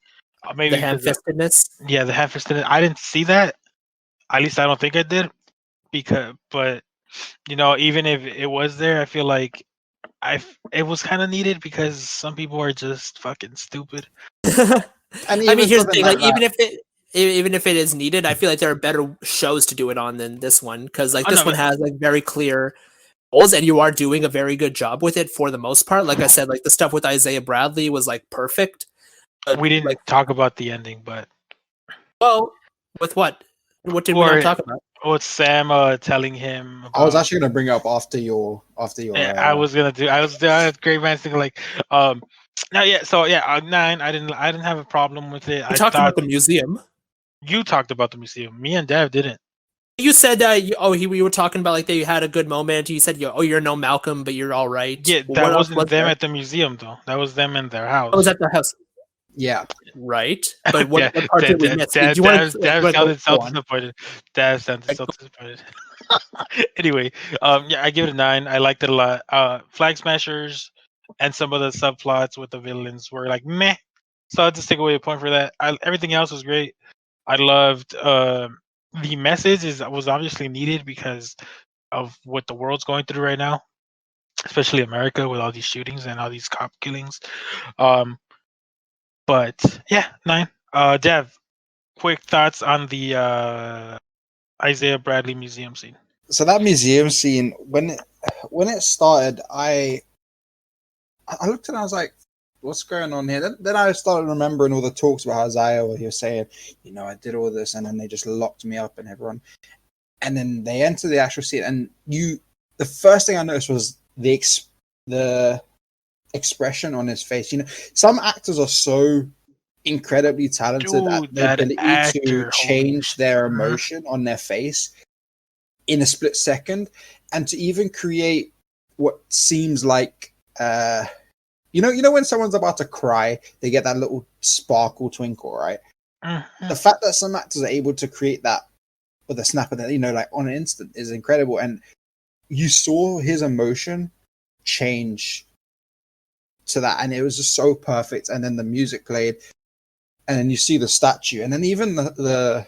maybe the ham-fistedness. Yeah, the ham-fistedness. I didn't see that. At least I don't think I did. But you know, even if it was there, I feel like it was kind of needed, because some people are just fucking stupid. I mean, here's the thing: like, even if it is needed, I feel like there are better shows to do it on than this one, because like this one has like very clear goals, and you are doing a very good job with it for the most part. Like I said, like the stuff with Isaiah Bradley was like perfect. We didn't talk about the ending, but with what? What did we not talk about? With Sam telling him. I was actually gonna bring it up after your. I was great man thinking like now yeah, so yeah, 9. I didn't have a problem with it. We talked about the museum. You talked about the museum. Me and Dev didn't. You said that we were talking about like they had a good moment. You said you're no Malcolm, but you're all right. Yeah, Well, that what else wasn't was them there? at the museum though. That was them in their I was house. at the house, Yeah. right? But what part did we miss? Do That you want sounded so go on? disappointed. That sounded so disappointed. Anyway, yeah, I give it a 9. I liked it a lot. Flag Smashers and some of the subplots with the villains were like meh. So I'll just take away a point for that. Everything else was great. I loved the message was obviously needed because of what the world's going through right now, especially America with all these shootings and all these cop killings. But yeah, 9. Dev, quick thoughts on the Isaiah Bradley museum scene. So that museum scene, when it started, I looked and I was like, what's going on here? Then I started remembering all the talks about Isaiah where he was saying, I did all this, and then they just locked me up and everyone. And then they enter the actual scene, and the first thing I noticed was the expression on his face. Some actors are so incredibly talented at the ability to change their emotion on their face in a split second, and to even create what seems like when someone's about to cry, they get that little sparkle twinkle, right? The fact that some actors are able to create that with a snap of the, like on an instant is incredible. And you saw his emotion change to that, and it was just so perfect. And then the music played, and then you see the statue, and then even the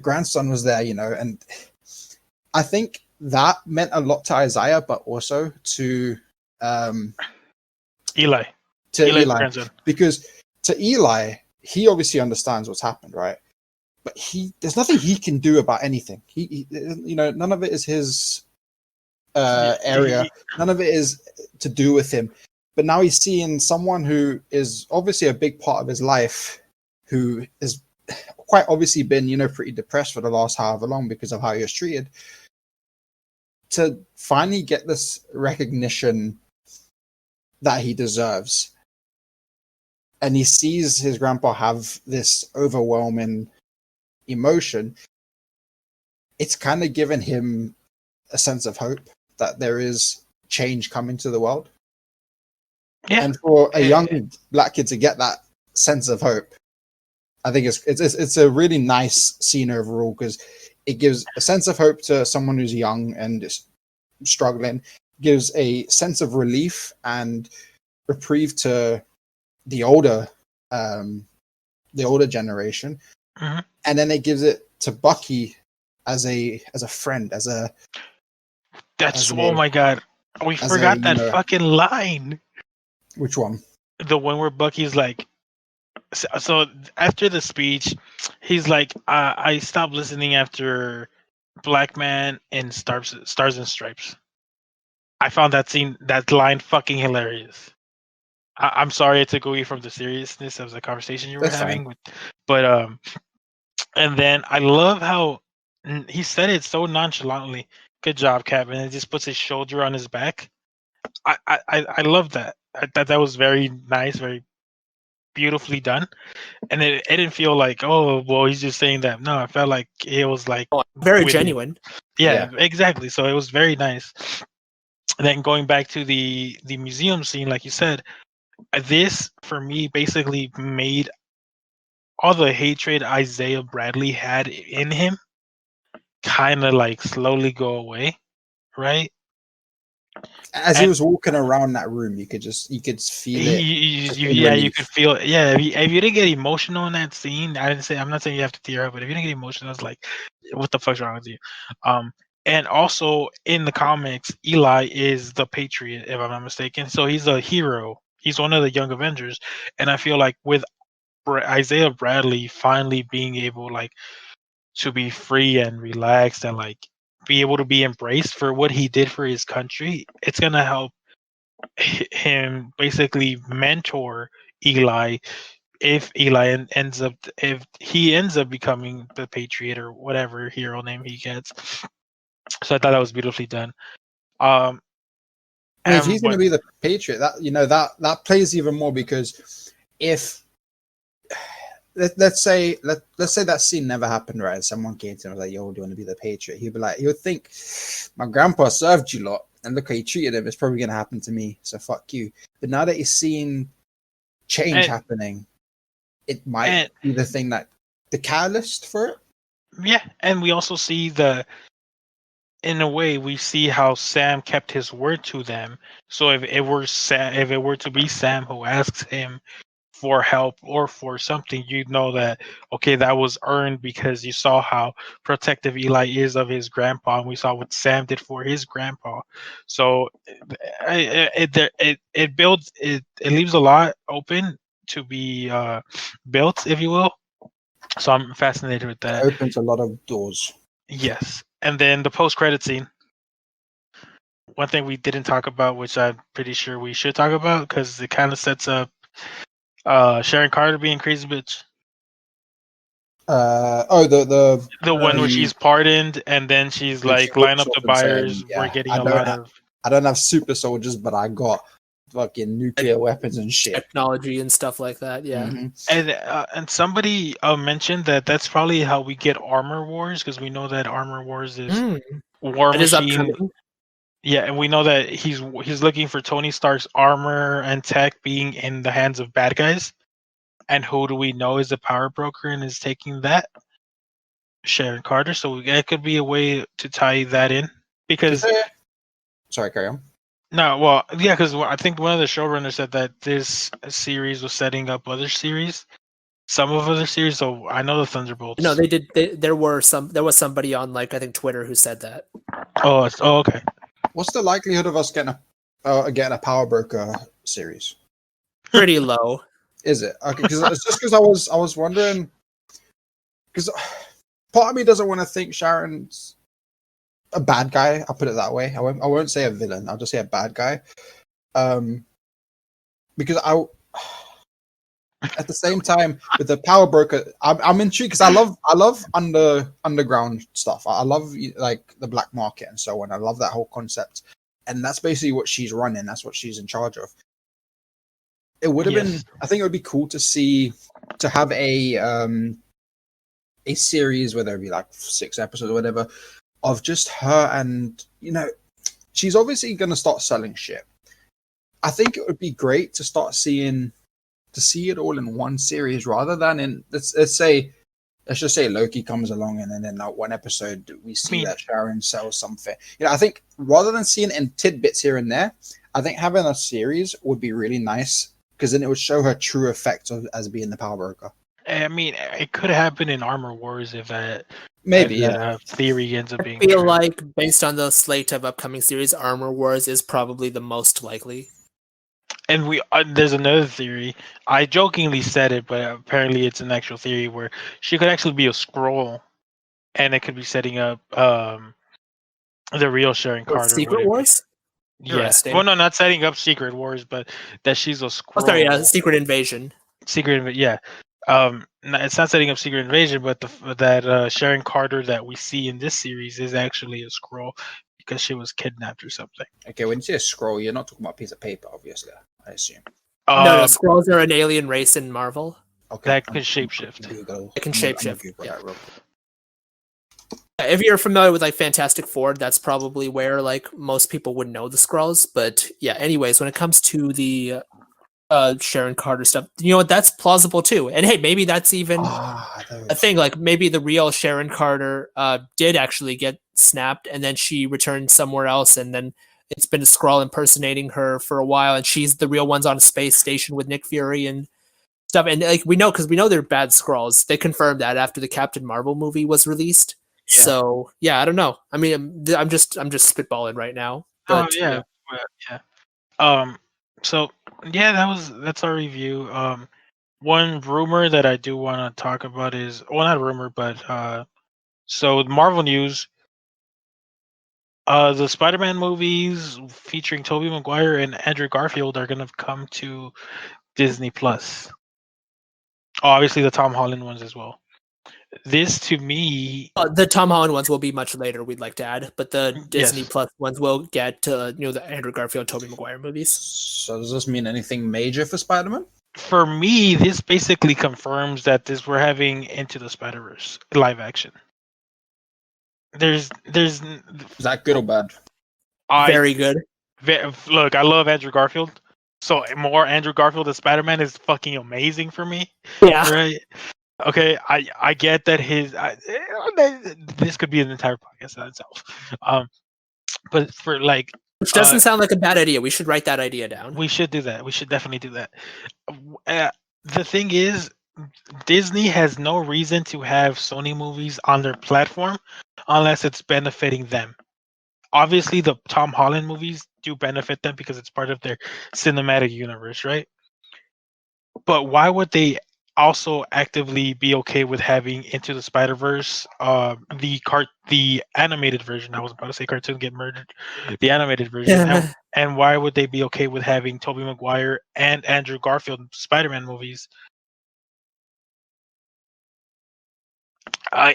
grandson was there, and I think that meant a lot to Isaiah, but also to Eli. Because to Eli, he obviously understands what's happened, right? But there's nothing he can do about anything. He none of it is his area. None of it is to do with him. But now he's seeing someone who is obviously a big part of his life, who has quite obviously been, pretty depressed for the last however long because of how he was treated, to finally get this recognition that he deserves. And he sees his grandpa have this overwhelming emotion. It's kind of given him a sense of hope that there is change coming to the world. Yeah. And for a young black kid to get that sense of hope, I think it's a really nice scene overall, because it gives a sense of hope to someone who's young and is struggling, gives a sense of relief and reprieve to the older generation, and then it gives it to Bucky as a friend, oh my god, we forgot that fucking line. Which one? The one where Bucky's like, so after the speech, he's like, I stopped listening after Black Man and Stars and Stripes. I found that line fucking hilarious. I'm sorry I took away from the seriousness of the conversation you were having, but and then I love how he said it so nonchalantly. Good job, Captain. And just puts his shoulder on his back. I love that. I thought that was very nice, very beautifully done, and it didn't feel like, oh well, he's just saying that. No, I felt like it was like very genuine. Yeah, exactly. So it was very nice. And then going back to the museum scene, like you said, this for me basically made all the hatred Isaiah Bradley had in him kind of like slowly go away, right? As he was walking around that room, you could feel it. You could feel it. Yeah, if you didn't get emotional in that scene, I'm not saying you have to tear up, but if you didn't get emotional, it's like, what the fuck's wrong with you? And also in the comics, Eli is the Patriot, if I'm not mistaken. So he's a hero. He's one of the Young Avengers, and I feel like with Isaiah Bradley finally being able to be free and relaxed and be able to be embraced for what he did for his country, it's gonna help him basically mentor Eli if he ends up becoming the Patriot or whatever hero name he gets. So I thought that was beautifully done. If he's going to be the Patriot, that plays even more, because if let's say that scene never happened, right? Someone came to him and was like, "Yo, do you want to be the Patriot?" He'd be like, he would think, "My grandpa served you lot, and look how you treated him. It's probably gonna happen to me. So fuck you." But now that he's seen change happening, it might be the thing that the catalyst for it. Yeah, and we also see in a way, we see how Sam kept his word to them. So if it were to be Sam who asks him for help or for something, you know that okay, that was earned because you saw how protective Eli is of his grandpa, and we saw what Sam did for his grandpa. So it builds it leaves a lot open to be built, if you will. So I'm fascinated with that. It opens a lot of doors. Yes. And then the post-credit scene. One thing we didn't talk about, which I'm pretty sure we should talk about, because it kind of sets up Sharon Carter being crazy bitch. The one where she's pardoned, and then she's like, line up the buyers. Saying, yeah, we're getting a lot of. I don't have super soldiers, but I got fucking nuclear weapons and shit, technology and stuff like that. Yeah, and somebody mentioned that that's probably how we get Armor Wars, because we know that Armor Wars is War Machine. Yeah, and we know that he's looking for Tony Stark's armor and tech being in the hands of bad guys. And who do we know is the power broker and is taking that? Sharon Carter. So that could be a way to tie that in. Because sorry, carry on. No, well, yeah, because I think one of the showrunners said that this series was setting up other series, some of other series. So I know the Thunderbolts. No, they did. There was somebody on like I think Twitter who said that. Oh, okay. What's the likelihood of us getting a power broker series? Pretty low. Is it? Okay, because I was wondering, because part of me doesn't want to think Sharon's a bad guy. I'll put it that way. I won't say a villain. I'll just say a bad guy. Because at the same time with the power broker, I'm intrigued because I love underground stuff. I love like the black market and so on. I love that whole concept, and that's basically what she's running. That's what she's in charge of. It would have been. I think it would be cool to have a series, whether it be like 6 episodes or whatever, of just her, and she's obviously going to start selling shit. I think it would be great to see it all in one series rather than in let's just say Loki comes along and then that one episode we see that Sharon sells something. I think rather than seeing it in tidbits here and there, I think having a series would be really nice because then it would show her true effect as being the power broker. I mean, it could happen in Armor Wars if that theory ends up being. I feel like based on the slate of upcoming series, Armor Wars is probably the most likely. And there's another theory. I jokingly said it, but apparently it's an actual theory where she could actually be a Skrull, and it could be setting up the real Sharon Carter. Secret Wars? Yes. Yeah. Well, no, not setting up Secret Wars, but that she's a Skrull. Oh, sorry, Secret Invasion. Yeah. It's not setting up Secret Invasion, but that Sharon Carter that we see in this series is actually a Skrull because she was kidnapped or something. Okay, when you say a Skrull, you're not talking about a piece of paper, obviously. I assume. No, Skrulls are an alien race in Marvel. Okay, that can shapeshift. It can shapeshift. Yeah. If you're familiar with like Fantastic Four, that's probably where like most people would know the Skrulls. But yeah, anyways, when it comes to the Sharon Carter stuff, you know what? That's plausible too. And hey, maybe that's even a thing. Like maybe the real Sharon Carter did actually get snapped, and then she returned somewhere else, and then it's been a Skrull impersonating her for a while, and she's the real ones on a space station with Nick Fury and stuff. And like we know they're bad Skrulls. They confirmed that after the Captain Marvel movie was released. Yeah. So yeah, I don't know. I mean, I'm just spitballing right now. But, yeah. So yeah, that's our review. One rumor that I do want to talk about is not rumor, but so Marvel news. The Spider-Man movies featuring Tobey Maguire and Andrew Garfield are gonna come to Disney Plus. Obviously, the Tom Holland ones as well. This to me, the Tom Holland ones will be much later. We'd like to add, but the Disney Plus ones will get the Andrew Garfield, Tobey Maguire movies. So does this mean anything major for Spider-Man? for me, this basically confirms that we're having Into the Spider-Verse live action. There's Is that good or bad? Very good. Look, I love Andrew Garfield, so more Andrew Garfield as Spider-Man is fucking amazing for me. Yeah. Right? Okay, I get that this could be an entire podcast in itself. But for like, Which doesn't sound like a bad idea. We should write that idea down. we should do that. We should definitely do that. The thing is, Disney has no reason to have Sony movies on their platform unless it's benefiting them. Obviously, the Tom Holland movies do benefit them because it's part of their cinematic universe, right? But why would they also actively be okay with having Into the Spider-Verse, the animated version? I was about to say cartoon get murdered. The animated version, and why would they be okay with having Tobey Maguire and Andrew Garfield Spider-Man movies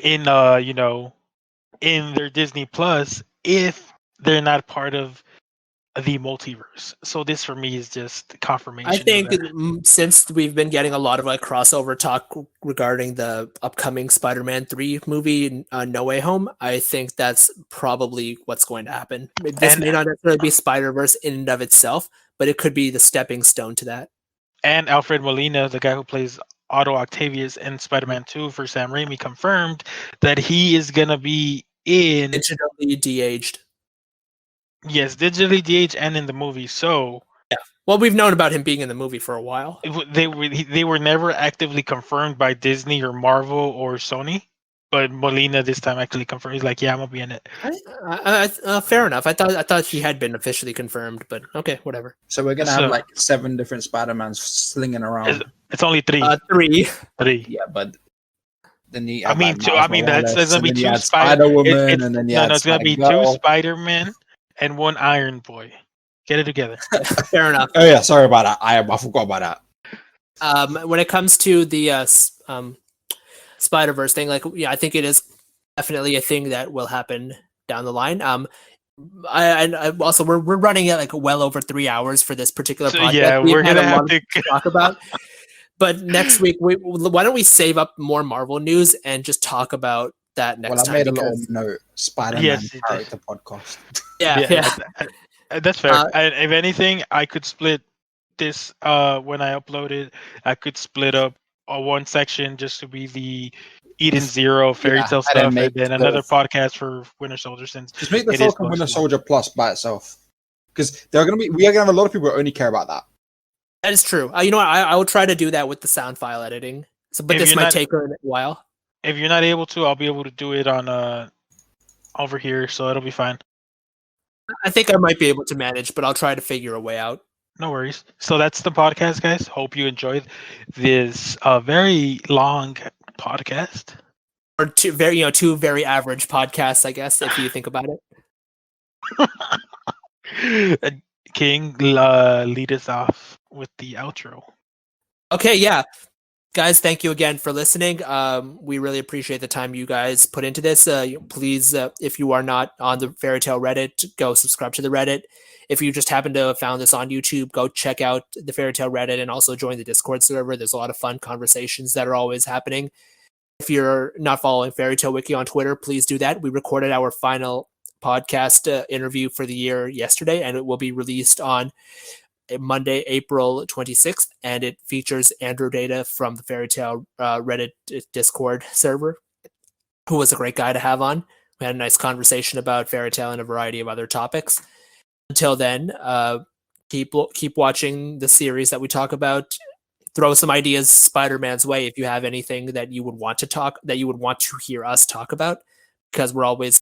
in their Disney Plus if they're not part of the multiverse? So this for me is just confirmation. I think since we've been getting a lot of like crossover talk regarding the upcoming Spider-Man 3 movie, No Way Home, I think that's probably what's going to happen. This may not necessarily be Spider-Verse in and of itself, but it could be the stepping stone to that. And Alfred Molina, the guy who plays Otto Octavius in Spider-Man 2 for Sam Raimi, confirmed that he is going to be in... digitally de-aged. Yes, digitally de-aged and in the movie. So... yeah. Well, we've known about him being in the movie for a while. They were never actively confirmed by Disney or Marvel or Sony. But Molina this time actually confirmed. He's like, yeah, I'm going to be in it. Fair enough. I thought he had been officially confirmed, but okay, whatever. So we're going to have like 7 different Spider-Mans slinging around. It's only 3. 3. Yeah, but then you I mean, like, 2. I mean, that's going to be 2 Spider-Woman, and then it's going to be 2 Spider-Man and 1 Iron Boy. Get it together. Fair enough. Oh yeah, sorry about that. I forgot about that. When it comes to the Spider-Verse thing, like, yeah, I think it is definitely a thing that will happen down the line. I also we're running at like well over 3 hours for this particular podcast. Yeah, we're gonna have to talk about. But next week, why don't we save up more Marvel news and just talk about that next time? Well, I made a little note. Spider-Man character podcast. Yeah. That's fair. If anything, I could split this when I upload it. I could split up one section just to be the Eden Zero fairy tale stuff, and then another podcast for Winter Soldier. Since just make the Falcon Winter Soldier Plus by itself, because we are gonna have a lot of people who only care about that. That is true. You know what? I will try to do that with the sound file editing. So, but this might take a while. If you're not able to, I'll be able to do it on over here, so it'll be fine. I think I might be able to manage, but I'll try to figure a way out. No worries. So that's the podcast, guys. Hope you enjoyed this very long podcast. Or two very average podcasts, I guess, if you think about it. King, lead us off with the outro. Okay, yeah. Guys, thank you again for listening. We really appreciate the time you guys put into this. Please, if you are not on the Fairy Tale Reddit, go subscribe to the Reddit. If you just happen to have found this on YouTube, go check out the Fairy Tale Reddit and also join the Discord server. There's a lot of fun conversations that are always happening. If you're not following Fairy Tale Wiki on Twitter, please do that. We recorded our final podcast interview for the year yesterday, and it will be released on Monday, April 26th, and it features Andrew Data from the Fairy Tale Reddit Discord server, who was a great guy to have on. We had a nice conversation about Fairy Tale and a variety of other topics. Until then, keep watching the series that we talk about. Throw some ideas Spider-Man's way if you have anything that you would want to hear us talk about, because we're always